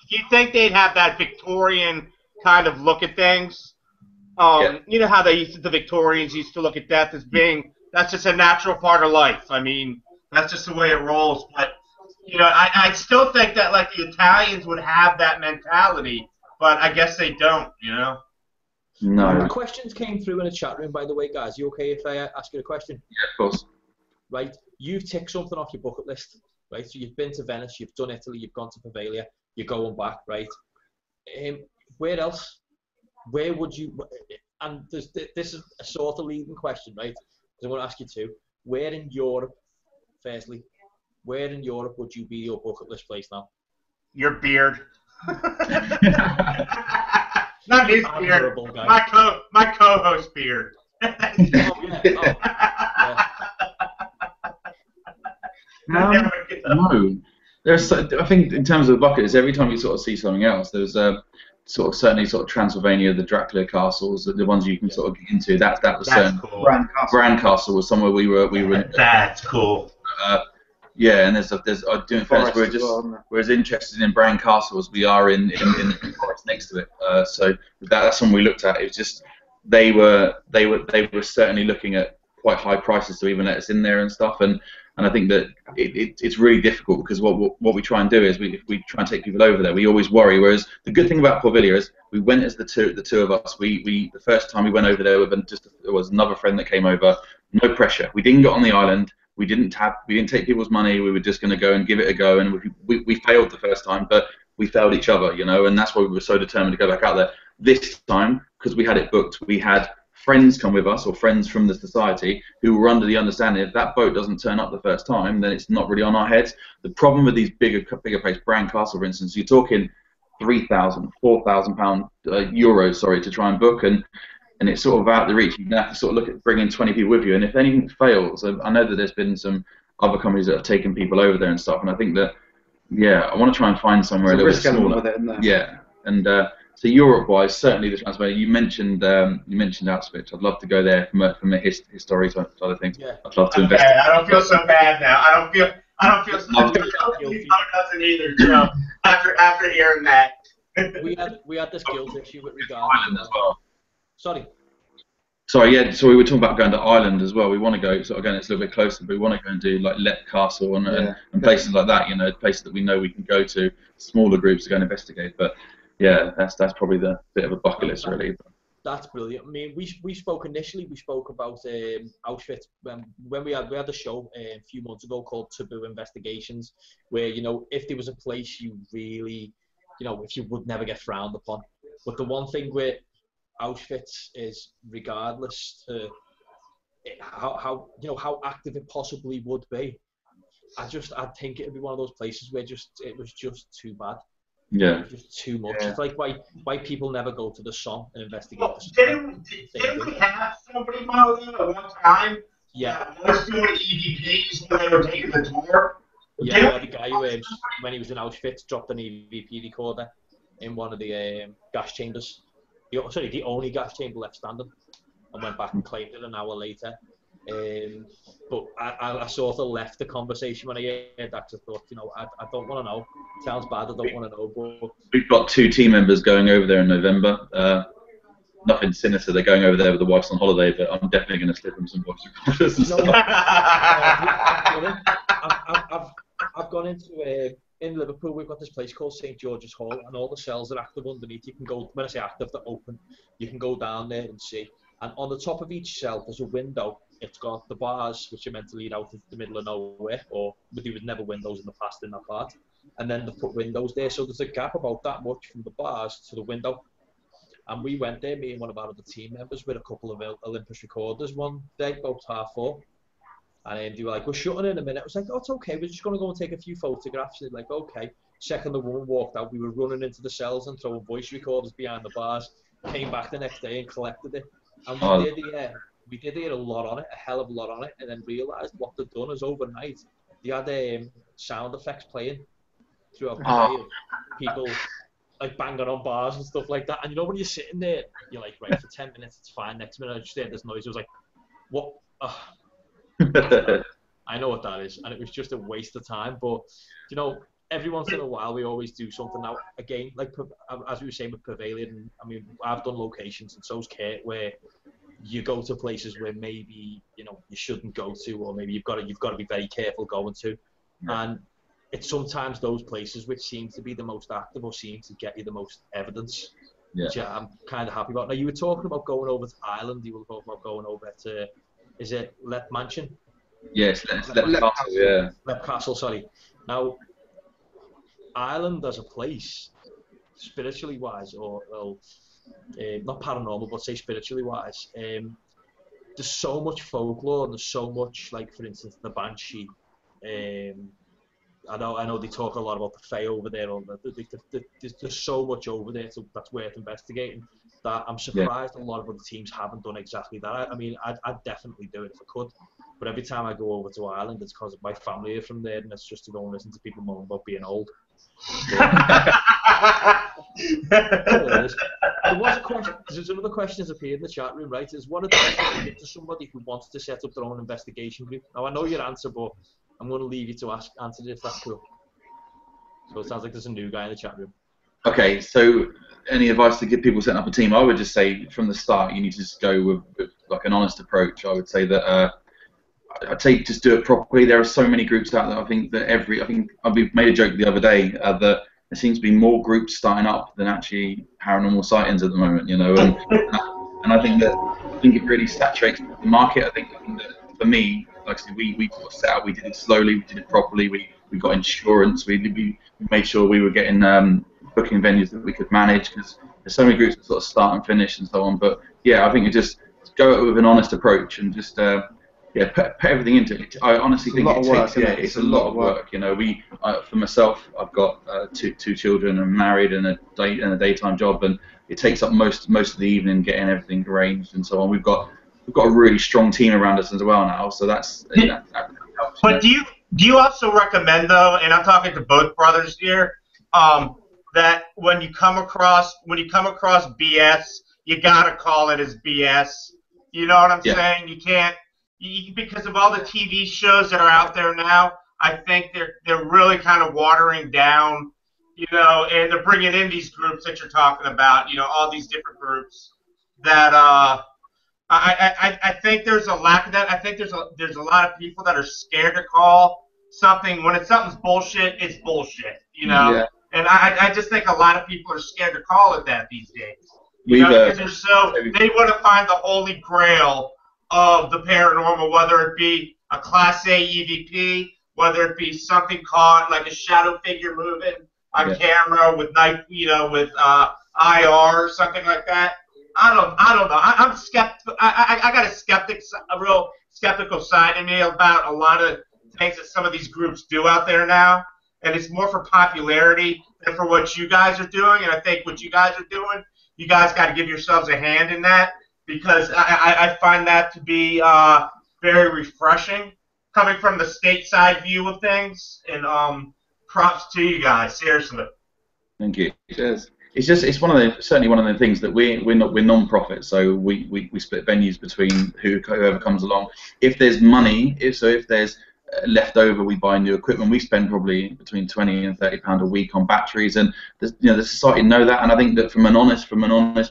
You think they'd have that Victorian kind of look at things? You know how the Victorians used to look at death as being, that's just a natural part of life. I mean, that's just the way it rolls. But I still think that like the Italians would have that mentality, but I guess they don't. No. Questions came through in a chat room, by the way, guys. You okay if I ask you a question? Yeah, of course. Right, you've ticked something off your bucket list, right? So you've been to Venice, you've done Italy, you've gone to Poveglia, you're going back, right? Where else? Where would you? And this is a sort of leading question, right? Because I want to ask you two. Where in Europe, firstly, where in Europe would you be your bucket list place now? Your beard. Not his beard. My co-host beard. No. I think in terms of the buckets, every time you sort of see something else, there's certainly Transylvania, the Dracula castles, the ones you can sort of get into. That was cool. Bran Castle was somewhere we were. That's cool. Yeah, and there's doing fairness, we're as interested in Bran Castle as we are in the forest next to it. So that's something we looked at. It was just they were certainly looking at quite high prices to even let us in there and stuff, and I think that it's really difficult because what we try and do is if we try and take people over there, we always worry. Whereas the good thing about Poveglia is we went as the two of us. We the first time we went over there, there was another friend that came over. No pressure. We didn't get on the island. We didn't take people's money. We were just going to go and give it a go. And we failed the first time, but we failed each other, and that's why we were so determined to go back out there. This time, because we had it booked, we had friends come with us, or friends from the society, who were under the understanding if that boat doesn't turn up the first time, then it's not really on our heads. The problem with these bigger places, Bran Castle, for instance, you're talking £3,000, £4,000 euros, to try and book, and it's sort of out the reach. You're going to have to sort of look at bringing 20 people with you, and if anything fails, I know that there's been some other companies that have taken people over there and stuff, and I think that, I want to try and find somewhere a little bit smaller. With it, isn't there? Yeah, and so Europe-wise, certainly the Transylvania. You mentioned Auschwitz. I'd love to go there from a history side of things. Yeah. I'd love to invest. I don't feel so bad now. I don't feel so bad. Doesn't either. After hearing that. we had this guilt issue with regard Ireland as well. Sorry, yeah. So we were talking about going to Ireland as well. We want to go. So again, it's a little bit closer, but we want to go and do like Let Castle and places like that. Places that we know we can go to. Smaller groups to go and investigate. But yeah, that's probably the bit of a bucket list, really. That's brilliant. I mean, we spoke initially. We spoke about Auschwitz when we had the show a few months ago called Taboo Investigations, where if there was a place you really, if you would never get frowned upon. But the one thing with Auschwitz is, regardless to how active it possibly would be, I think it'd be one of those places where it was just too bad. Yeah. It was just too much. Yeah. It's like why people never go to the Somme and investigate the Somme. Didn't we have somebody model that at one time? Yeah. Was doing EVPs when they were taking the tour? Yeah, the guy who, when he was in Auschwitz, dropped an EVP recorder in one of the gas chambers. The only gas chamber left standing, and went back and claimed it an hour later. But I sort of left the conversation when I heard that. I thought, I don't want to know. It sounds bad, I don't want to know. But we've got 2 team members going over there in November. Nothing sinister. They're going over there with the wife's on holiday, but I'm definitely going to slip them some voice recorders and stuff. I've gone into in Liverpool. We've got this place called St George's Hall, and all the cells are active underneath. You can go, when I say active, they're open. You can go down there and see. And on the top of each cell, there's a window. It's got the bars, which are meant to lead out into the middle of nowhere, or there was never windows in the past in that part. And then they put windows there, so there's a gap about that much from the bars to the window. And we went there, me and one of our other team members, with a couple of Olympus recorders one day, about 4:30. And they were like, we're shutting in a minute. I was like, oh, it's okay, we're just going to go and take a few photographs. And they're like, okay. Second the woman walked out, we were running into the cells and throwing voice recorders behind the bars. Came back the next day and collected it. And we did a lot on it, a hell of a lot on it, and then realised what they'd done is overnight. They had sound effects playing throughout the day of people like banging on bars and stuff like that. And you know when you're sitting there, you're like, right, for 10 minutes it's fine. Next minute I just heard this noise. It was like, what? I know what that is, and it was just a waste of time. But you know, every once in a while we always do something. Now again, like as we were saying with Pavilion, I mean, I've done locations, and so's Kurt, where you go to places where maybe you shouldn't go to, or maybe you've got to be very careful going to, and it's sometimes those places which seem to be the most active or seem to get you the most evidence. Yeah. Which I'm kind of happy about. Now you were talking about going over to Ireland. You were talking about going over to, is it Lep Mansion? Yes, Lep Castle. Yeah. Lep Castle, sorry. Now, Ireland as a place, spiritually wise, or not paranormal, but say spiritually wise, there's so much folklore and there's so much, like for instance, the Banshee. I know they talk a lot about the Fae over there. There's so much over there, so that's worth investigating. That I'm surprised a lot of other teams haven't done exactly that. I mean, I'd definitely do it if I could. But every time I go over to Ireland, it's because my family are from there, and it's just to go and listen to people moan about being old. There's another question that's appeared in the chat room, right? Is what advice would you give to somebody who wants to set up their own investigation group? Now, I know your answer, but I'm going to leave you to answer it if that's cool. So it sounds like there's a new guy in the chat room. Okay, so any advice to give people setting up a team? I would just say from the start, you need to just go with like an honest approach. I would say that I'd say just do it properly. There are so many groups out there. I think we made a joke the other day that there seems to be more groups starting up than actually paranormal sightings at the moment. And I think it really saturates the market. I think that for me, like I said, we set out, we did it slowly, we did it properly. We got insurance. We made sure we were getting booking venues that we could manage, because there's so many groups that sort of start and finish and so on. But yeah, I think you just go with an honest approach and just put everything into it. I honestly think it's a lot of work. For myself, I've got two children, and married, and a daytime job, and it takes up most of the evening getting everything arranged and so on. We've got a really strong team around us as well now, so that helps. But do you also recommend, though, and I'm talking to both brothers here, that when you come across BS, you gotta call it as BS. You know what I'm saying? You can't, because of all the TV shows that are out there now. I think they're really kind of watering down, and they're bringing in these groups that you're talking about. All these different groups that I think there's a lack of that. I think there's a lot of people that are scared to call something when something's bullshit. It's bullshit, Yeah. And I just think a lot of people are scared to call it that these days. Because they want to find the holy grail of the paranormal, whether it be a Class A EVP, whether it be something caught like a shadow figure moving on camera with with IR or something like that. I don't know. I'm skeptical. I got a real skeptical side in me about a lot of things that some of these groups do out there now, and it's more for popularity than for what you guys are doing. And I think what you guys are doing, you guys got to give yourselves a hand in that, because I find that to be very refreshing, coming from the stateside view of things. And props to you guys, seriously. Thank you. Cheers. It's certainly one of the things that we're non-profit, so we split venues between whoever comes along. If there's money, if there's left over, we buy new equipment. We spend probably between £20 and £30 a week on batteries, and the society know that. And I think that from an honest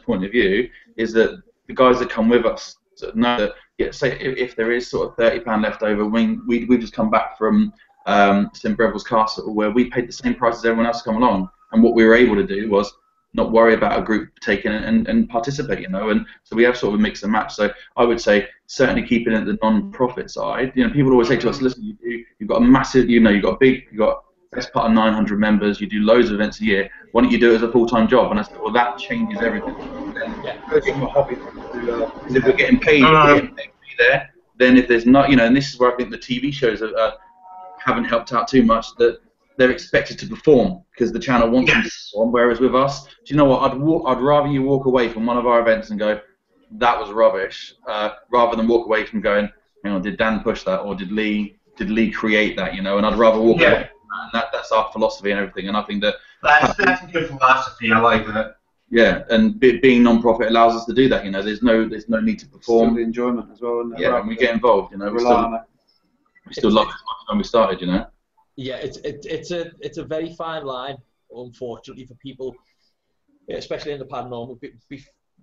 point of view, is that the guys that come with us know that say if there is sort of £30 left over, we've just come back from St Breville's Castle, where we paid the same price as everyone else to come along, and what we were able to do was not worry about a group taking and participate, and so we have sort of a mix and match. So I would say certainly keeping it at the non-profit side. People always say to us, listen, you've got a massive, you've got best part of 900 members, you do loads of events a year. Why don't you do it as a full-time job? And I said, well, that changes everything. It's a hobby. Because if we're getting paid to be there, then if there's not, and this is where I think the TV shows haven't helped out too much, that they're expected to perform because the channel wants them to perform. Whereas with us, do you know what? I'd rather you walk away from one of our events and go, that was rubbish, rather than walk away from going, did Dan push that, or did Lee create that? And I'd rather walk away. And that's our philosophy and everything. And I think that That's a good philosophy. I like that. Yeah, and being non-profit allows us to do that. You know, there's no need to perform. Still the enjoyment as well. Isn't it? Yeah, and we get involved. You know, we still love it as much as when we started. You know. Yeah, it's a very fine line, unfortunately, for people, especially in the paranormal,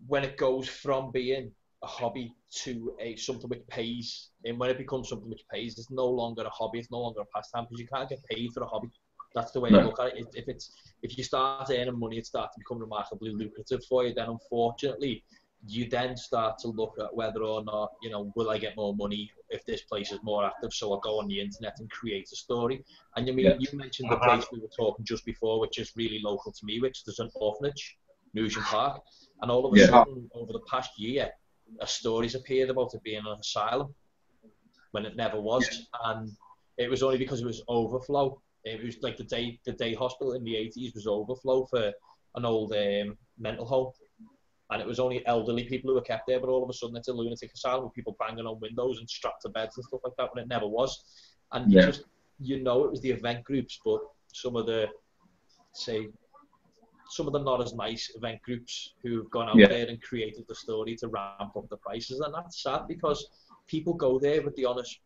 when it goes from being a hobby to something which pays, and when it becomes something which pays, it's no longer a hobby, it's no longer a pastime, because you can't get paid for a hobby. That's the way I look at it. If you start earning money, it starts to become remarkably lucrative for you. Then, unfortunately, you then start to look at whether or not, you know, will I get more money if this place is more active? So I'll go on the internet and create a story. And you mentioned the place we were talking just before, which is really local to me, which there's an orphanage, Nugent Park, and all of a sudden, over the past year, a story's appeared about it being an asylum when it never was, and it was only because it was overflow. It was like the day hospital in the 80s was overflow for an old mental home, and it was only elderly people who were kept there, but all of a sudden it's a lunatic asylum with people banging on windows and strapped to beds and stuff like that when it never was. And you know it was the event groups, but some of the not as nice event groups who've gone out there and created the story to ramp up the prices, and that's sad because people go there with the honest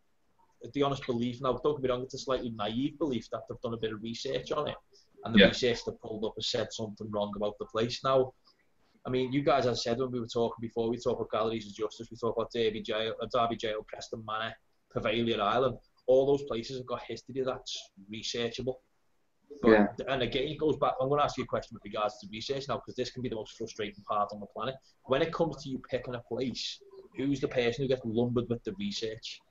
belief. Now, don't get me wrong, it's a slightly naive belief that they've done a bit of research on it, and the research they pulled up has said something wrong about the place. Now, I mean, you guys, as I said when we were talking before, we talk about Galleries of Justice, we talk about Derby Jail, Preston Manor, Pavilion Island. All those places have got history that's researchable. But, and again, it goes back. I'm going to ask you a question with regards to research now, because this can be the most frustrating part on the planet. When it comes to you picking a place, who's the person who gets lumbered with the research?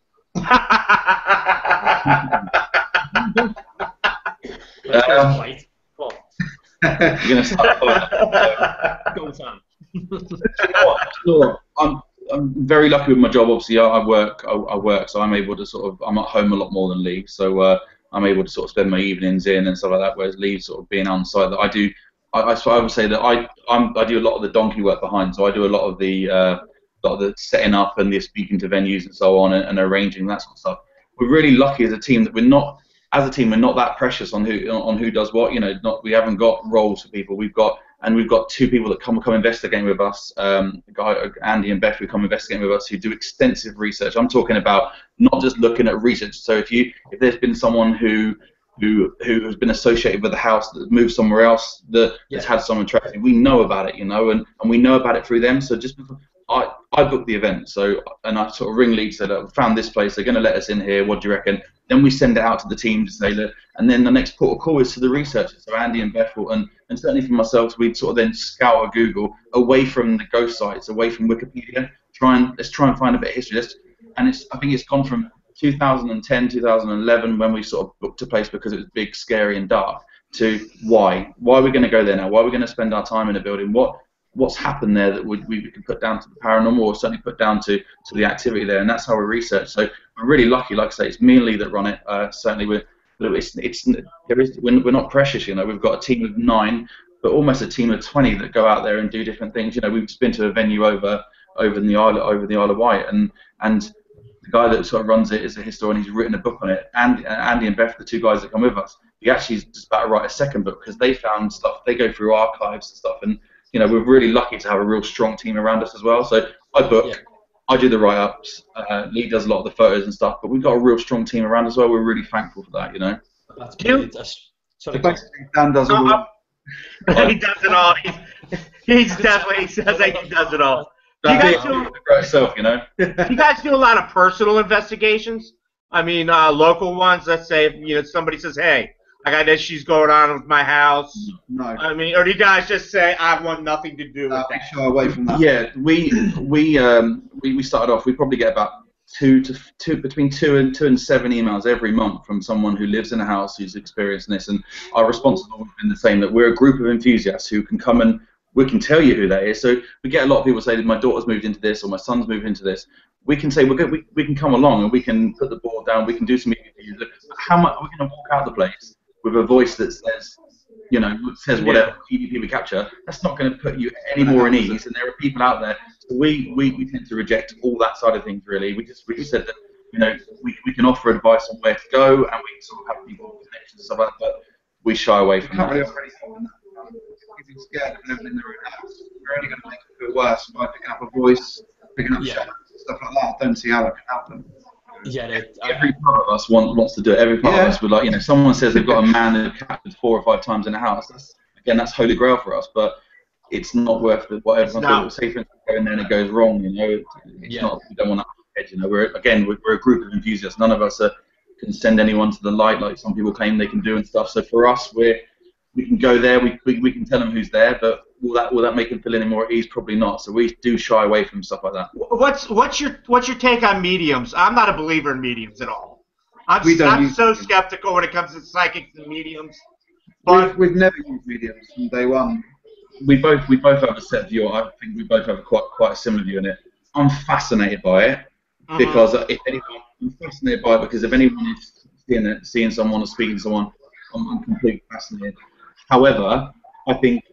You're gonna start. Go, Sam. I'm very lucky with my job. Obviously, I work, so I'm able to I'm at home a lot more than Lee. So I'm able to sort of spend my evenings in and stuff like that. Whereas Lee sort of being on site, that I do. I would say that I do a lot of the donkey work behind. So I do a lot of the setting up and the speaking to venues and so on, and arranging that sort of stuff. We're really lucky as a team that we're not that precious on who does what. You know, we haven't got roles for people. We've got two people that come investigate with us. Andy and Beth, who come investigate with us, who do extensive research. I'm talking about not just looking at research. So if there's been someone who has been associated with the house that moved somewhere else that has had someone trapped, we know about it, you know, and we know about it through them. So just before I booked the event, and I sort of ring Lee, said, "I found this place. They're going to let us in here. What do you reckon?" Then we send it out to the team to say that, and then the next port of call is to the researchers. So Andy and Beth, and certainly for myself, we'd sort of then scour Google away from the ghost sites, away from Wikipedia. Let's try and find a bit of history. I think it's gone from 2010, 2011 when we sort of booked a place because it was big, scary, and dark, to why are we going to go there now? Why are we going to spend our time in a building? What's happened there that we can put down to the paranormal, or certainly put down to the activity there, and that's how we research. So we're really lucky. Like I say, it's me and Lee that run it. Certainly, we're not precious. You know, we've got a team of 9, but almost a team of 20 that go out there and do different things. You know, we've just been to a venue over in the Isle of Wight, and the guy that sort of runs it is a historian. He's written a book on it. And Andy and Beth, the 2 guys that come with us, he actually is just about to write a second book because they found stuff. They go through archives and stuff, and you know, we're really lucky to have a real strong team around us as well. So I book, I do the write-ups, Lee does a lot of the photos and stuff, but we've got a real strong team around as well. We're really thankful for that, you know. That's brilliant. Dan does all. He does it all. He's definitely, he says that he does it all. You guys do a lot of personal investigations? I mean, local ones. Let's say, you know, somebody says, "Hey, I got issues going on with my house." No. I mean, or do you guys just say, "I want nothing to do with that"? Shy away from that. Yeah, we started off. We probably get about between 2 and 7 emails every month from someone who lives in a house who's experiencing this, and our response has always been the same: that we're a group of enthusiasts who can come and we can tell you who that is. So we get a lot of people say that my daughter's moved into this or my son's moved into this. We can say we can come along and we can put the board down. We can do some interviews. How much we're going to walk out the place with a voice that says, you know, says whatever EVP we capture. That's not going to put you any more in ease. And there are people out there. So we tend to reject all that side of things. Really, we just said that, you know, we can offer advice on where to go, and we sort of have people connections and stuff like that. we shy away You from can't that. really offer anything on that. If you're scared of living in their own house, you're only going to make it feel worse by picking up a voice, picking up shots, stuff like that. I don't see how that can help them. Yeah, Every part of us wants to do it. Every part of us would like, someone says they've got a man they've captured 4 or 5 times in a house. That's holy grail for us, but it's not worth what everyone says. Say for instance, go in there and it goes wrong, it's not. We don't want that. We're a group of enthusiasts. None of us can send anyone to the light like some people claim they can do and stuff. So for us, we can go there. We can tell them who's there, but will that make them feel any more at ease? Probably not. So we do shy away from stuff like that. What's your take on mediums? I'm not a believer in mediums at all. I'm so skeptical when it comes to psychics and mediums. But we've never used mediums from day one. We both have a set view. I think we both have quite a similar view in it. I'm fascinated by it because I'm fascinated by it because if anyone is seeing someone or speaking to someone, I'm completely fascinated. However, I think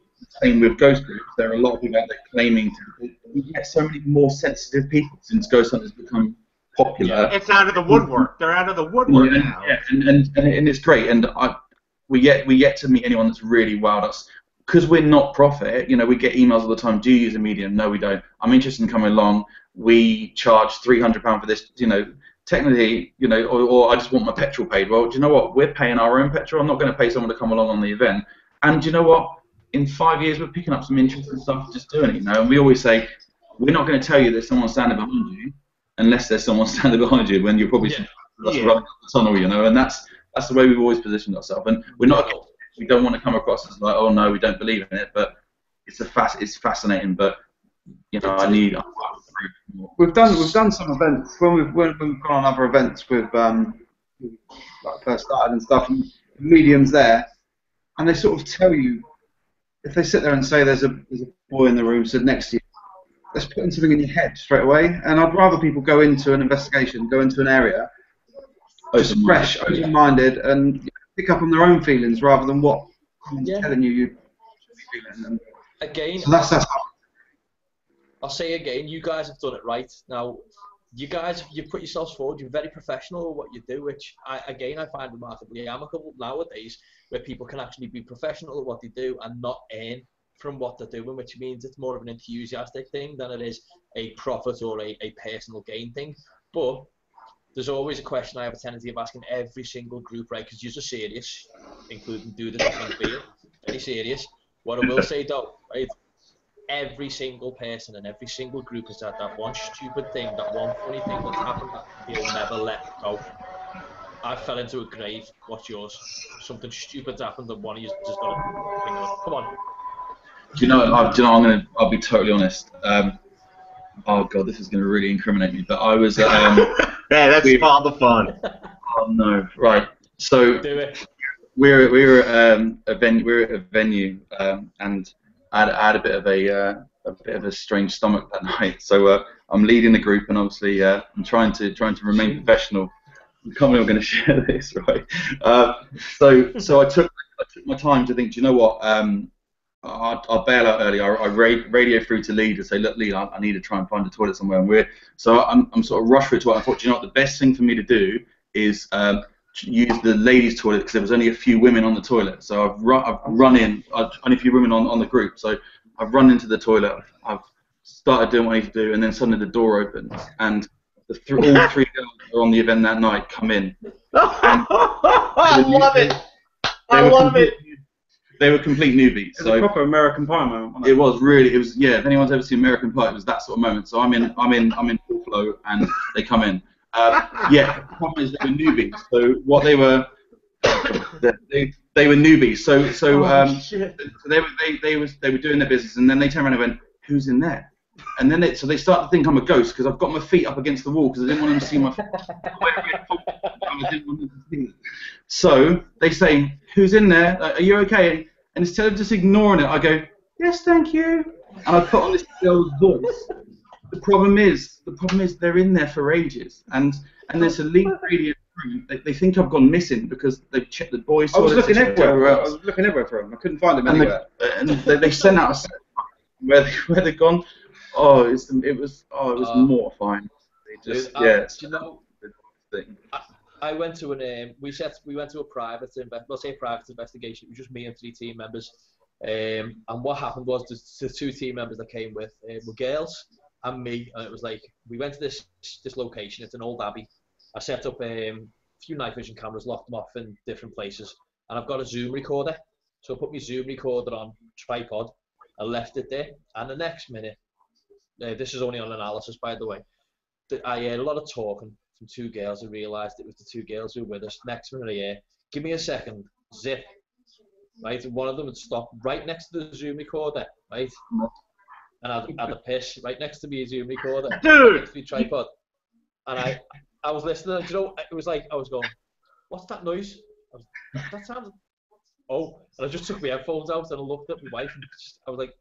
same with ghost groups. There are a lot of people out there claiming we get so many more sensitive people since ghost hunters become popular. It's out of the woodwork. They're out of the woodwork now. Yeah, and it's great. And we yet to meet anyone that's really wowed us. Because we're not profit, we get emails all the time. Do you use a medium? No, we don't. I'm interested in coming along. We charge £300 for this. Technically, or I just want my petrol paid. Well, do you know what? We're paying our own petrol. I'm not going to pay someone to come along on the event. And do you know what? In 5 years, we're picking up some interesting stuff just doing it. And we always say we're not going to tell you there's someone standing behind you unless there's someone standing behind you when you're probably running up the tunnel. And that's the way we've always positioned ourselves. And we're not. We don't want to come across as like, oh no, we don't believe in it, but it's fascinating. But I need. We've done some events when we've gone on other events with like first started and stuff, and mediums there, and they sort of tell you if they sit there and say there's a boy in the room stood next to you, that's putting something in your head straight away. And I'd rather people go into an investigation, go into an area, just fresh, open-minded, and pick up on their own feelings rather than what someone's telling you should be feeling. And again, so that's I'll say again, you guys have done it right. Now, you guys, you put yourselves forward. You're very professional at what you do, which I find remarkably amicable nowadays, where people can actually be professional at what they do and not earn from what they're doing, which means it's more of an enthusiastic thing than it is a profit or a personal gain thing. But there's always a question I have a tendency of asking every single group, right, because you're serious, including do the nothing beer, very serious. What I will say though, right, every single person and every single group has had that one stupid thing, that one funny thing that's happened that they'll never let go. I fell into a grave. What's yours? Something stupid happened and one of you just got to bring it up. Come on. Do you know? I'll be totally honest. Oh god, this is going to really incriminate me. But I was. Yeah, that's all the fun. Oh no! Right. So Do it. we're at a venue, and I had a bit of a strange stomach that night. So I'm leading the group, and obviously I'm trying to remain professional. I can't believe I'm going to share this, right? So I took my time to think. Do you know what? I'll bail out early. I radio through to Lee to say, look, Lee, I need to try and find a toilet somewhere. And I'm sort of rushed for a toilet. I thought, do you know what? The best thing for me to do is use the ladies' toilet because there was only a few women on the toilet. So I've run in. Only a few women on the group. So I've run into the toilet. I've started doing what I need to do, and then suddenly the door opens, and all 3 girls that were on the event that night come in. I love it. I love it. They were complete newbies. It's a proper American Pie moment, wasn't it? It was really. It was, yeah. If anyone's ever seen American Pie, it was that sort of moment. So I'm in full flow, and they come in. Yeah, the problem is they were newbies. So what they were newbies. So they were doing their business, and then they turned around and went, "Who's in there?" And then they start to think I'm a ghost because I've got my feet up against the wall because I didn't want them to see my feet. So they say, "Who's in there? Are you okay?" And instead of just ignoring it, I go, "Yes, thank you." And I put on this girl's voice. The problem is they're in there for ages, and there's a lead radio room. They think I've gone missing because they've checked the boys. I was looking everywhere. for them. I couldn't find them anywhere. And they sent out a set where they've gone. Oh, it was mortifying. They just, Do you know, I went to we went to a private investigation. It was just me and 3 team members. And what happened was the 2 team members that came with were girls and me, and it was like we went to this location. It's an old abbey. I set up a few night vision cameras, locked them off in different places, and I've got a Zoom recorder. So I put my Zoom recorder on tripod. I left it there, and the next minute, this is only on analysis, by the way, I heard a lot of talking from 2 girls. I realised it was the 2 girls who were with us. Next minute, I hear, give me a second, zip. Right, and one of them had stopped right next to the Zoom recorder, right? And I had a piss right next to me, Zoom recorder, dude, next to the tripod. And I was listening, and, you know, it was like I was going, "What's that noise?" That sounds. Oh, and I just took my headphones out and I looked at my wife, and I was like,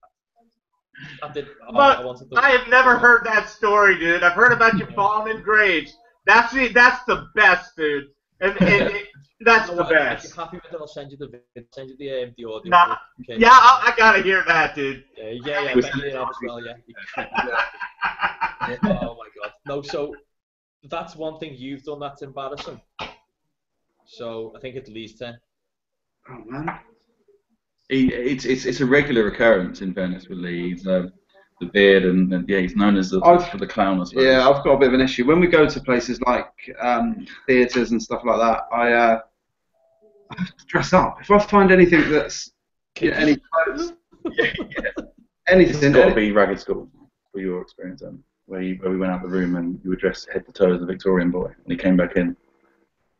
I have never heard that story, dude. I've heard about you falling in graves. That's the best, dude. And that's the best. If you're happy with it, I'll send you the audio. Nah, okay. Yeah, I gotta hear that, dude. Yeah, I bet you have as well, yeah. Oh my god. No, so that's one thing you've done that's embarrassing. So I think at least 10. Oh man. It's a regular occurrence in fairness with Lee. He's the beard and yeah, he's known as the clown, I suppose. Yeah, I've got a bit of an issue. When we go to places like theatres and stuff like that, I have to dress up. If I find anything that's any clothes, anything. It's got to be ragged school for your experience, where we went out the room and you were dressed head to toe as a Victorian boy, and he came back in.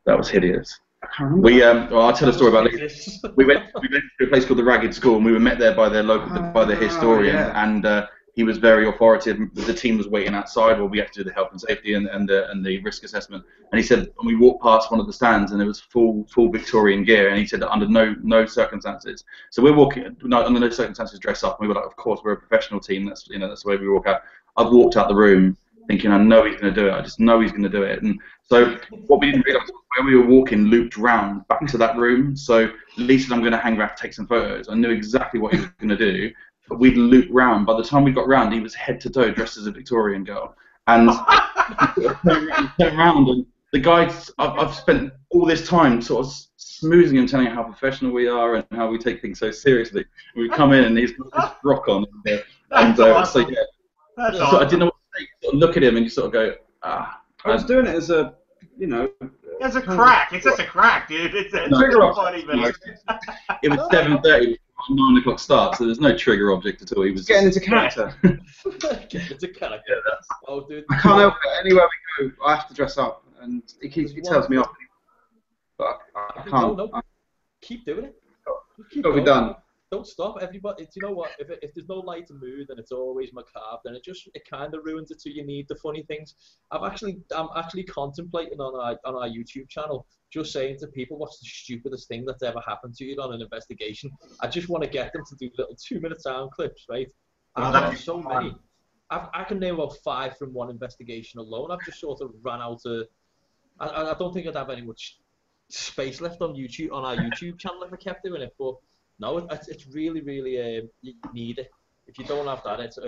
That was hideous. I can't remember. I'll tell a story about it. We went to a place called the Ragged School, and we were met there by their historian, and he was very authoritative. The team was waiting outside while we had to do the health and safety and the risk assessment. And he said, and we walked past one of the stands, and it was full Victorian gear. And he said that under no circumstances. So we're walking under no circumstances dress up. And we were like, of course, we're a professional team. That's the way we walk out. I've walked out the room thinking, I know he's going to do it. I just know he's going to do it. And so what we didn't realise was when we were walking, looped round back to that room. So Lee said, I'm going to hang around to take some photos. I knew exactly what he was going to do. But we'd looped round. By the time we got round, he was head to toe dressed as a Victorian girl. And turned around, and the guys, I've spent all this time sort of smoozing him, telling him how professional we are and how we take things so seriously. We come in and he's got this rock on. So yeah. I didn't know what to say. Sort of look at him and you sort of go, ah. I was doing it as a, It's a crack. It's just a crack, dude. It's a funny, man. It was 7:30. 9 o'clock start, so there's no trigger object at all. He was getting into character. Getting into character. Oh, dude. I can't help it. Anywhere we go, I have to dress up, and he tells me off. But I can't. No. Keep doing it. It's got to be done. Don't stop, everybody. Do you know what? If there's no light and mood and it's always macabre, then it kind of ruins it. So you need the funny things. I'm actually contemplating on our YouTube channel, just saying to people, what's the stupidest thing that's ever happened to you on an investigation? I just want to get them to do little 2-minute sound clips, right? I've got so many. I can name about 5 from one investigation alone. I've just sort of ran out of. I don't think I'd have any much space left on YouTube, on our YouTube channel, if I kept doing it. But no, it's really, really you need it. If you don't have that, it's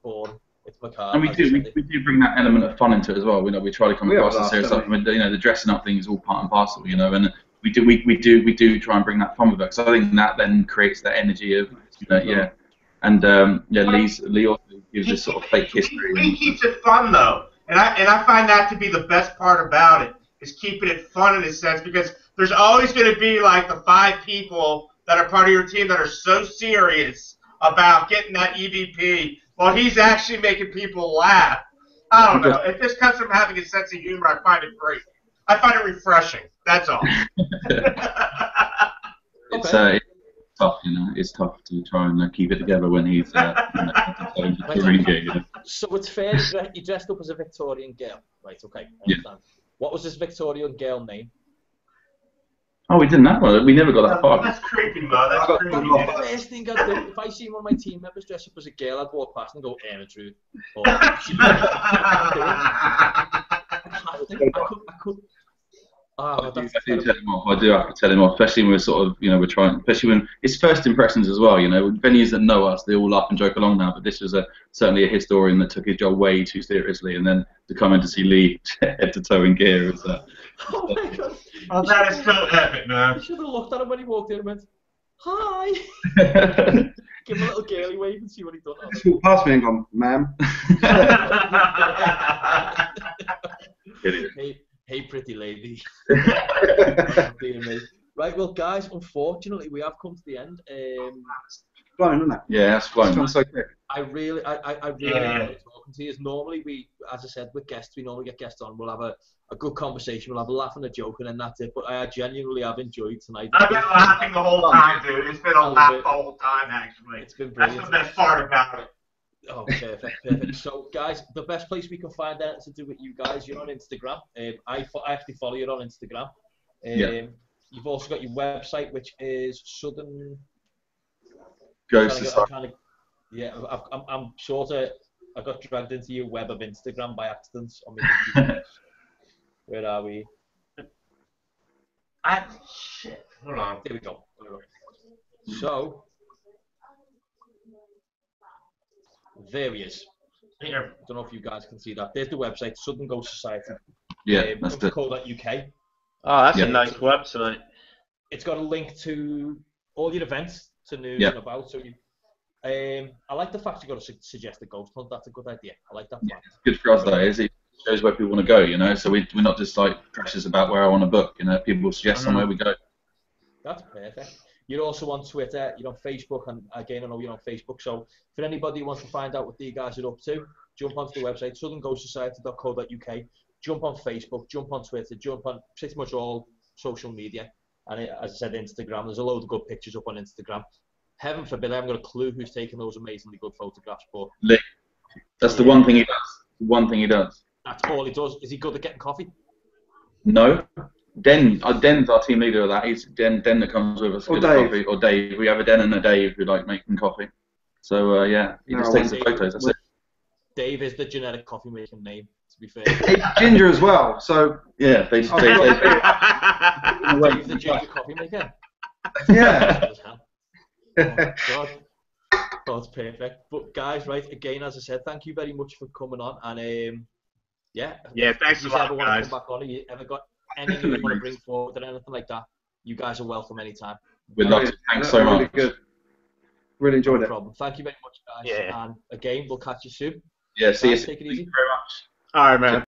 boring. It's macabre. And we do bring that element of fun into it as well. We try to come across the serious stuff. The dressing up thing is all part and parcel, and we do try and bring that fun with it. So I think that then creates that energy of and Lee also gives this sort of fake history. Lee keeps it fun though, and I find that to be the best part about it, is keeping it fun in a sense, because there's always going to be like the 5 people that are part of your team that are so serious about getting that EVP. Well, he's actually making people laugh. I don't know. If this comes from having a sense of humor, I find it great. I find it refreshing. That's all. It's tough, It's tough to try and keep it together when he's So it's fair. You dressed up as a Victorian girl, right? Okay. I understand. What was this Victorian girl name? Oh, we didn't have one. We never got that far. That's creepy, man. That's creepy. The first thing I'd do, if I see one of my team members dress up as a girl, I'd walk past and go, Ermentrude. I could. Oh, I that's do tell him off. I do have to tell him off, especially when we're sort of, we're trying, especially when it's first impressions as well. Venues that know us, they all laugh and joke along now. But this was certainly a historian that took his job way too seriously, and then to come in to see Lee head to toe in gear was. Oh my God! Oh, that is so epic, man. You should have looked at him when he walked in and went, "Hi." Give him a little girly wave and see what he done. Just walked past me and gone, ma'am. Hey, pretty lady. Dear me. Right, well, guys, unfortunately, we have come to the end. Flying, isn't it? Yeah, that's flying. It's gone so quick. I really enjoy talking to you. Normally, as I said, with guests, we normally get guests on. We'll have a good conversation. We'll have a laugh and a joke, and then that's it. But I genuinely have enjoyed tonight. I've been laughing the whole time, dude. It's been a laugh the whole time, actually. It's been brilliant. That's the best part about it. Oh, perfect. So, guys, the best place we can find out to do with you guys, you're on Instagram. I actually follow you on Instagram. You've also got your website, which is Southern Ghost Society. I'm sort of. I got dragged into your web of Instagram by accident on my computer. Where are we? Shit. Hold on. There we go. So. There he is. Here. I don't know if you guys can see that. There's the website, Southern Ghost Society. Yeah, that's the .co.uk. Oh, that's a nice website. It's got a link to all your events, to news and about. So I like the fact you got to suggest a ghost hunt. That's a good idea. I like that. Yeah, it's good for us though. It shows where people want to go. So we're not just like precious about where I want to book. People suggest somewhere we go. That's perfect. You're also on Twitter, you're on Facebook, and again, I know you're on Facebook, so for anybody who wants to find out what you guys are up to, jump onto the website, southernghostsociety.co.uk, jump on Facebook, jump on Twitter, jump on pretty much all social media, and as I said, Instagram, there's a load of good pictures up on Instagram. Heaven forbid, I haven't got a clue who's taking those amazingly good photographs, but... Lee. That's the one thing he does. One thing he does. That's all he does. Is he good at getting coffee? No. Den's our team leader of that. He's Den that comes with us. Or Dave. Coffee. Or Dave. We have a Den and a Dave who like making coffee. So he just takes the photos. That's it. Dave is the genetic coffee making name, to be fair. It's ginger as well, so... Yeah, Dave's the ginger coffee maker? Yeah. Oh, God. Oh, it's perfect. But guys, right, again, as I said, thank you very much for coming on. And thanks a lot, guys. Come back on, you ever got anything you want to bring forward or anything like that, you guys are welcome anytime. We'd love to. Thanks so much. Really good. Really enjoyed it. No problem. Thank you very much, guys. Yeah. And again, we'll catch you soon. Yeah, see you. Take it easy. Thank you very much. All right, man.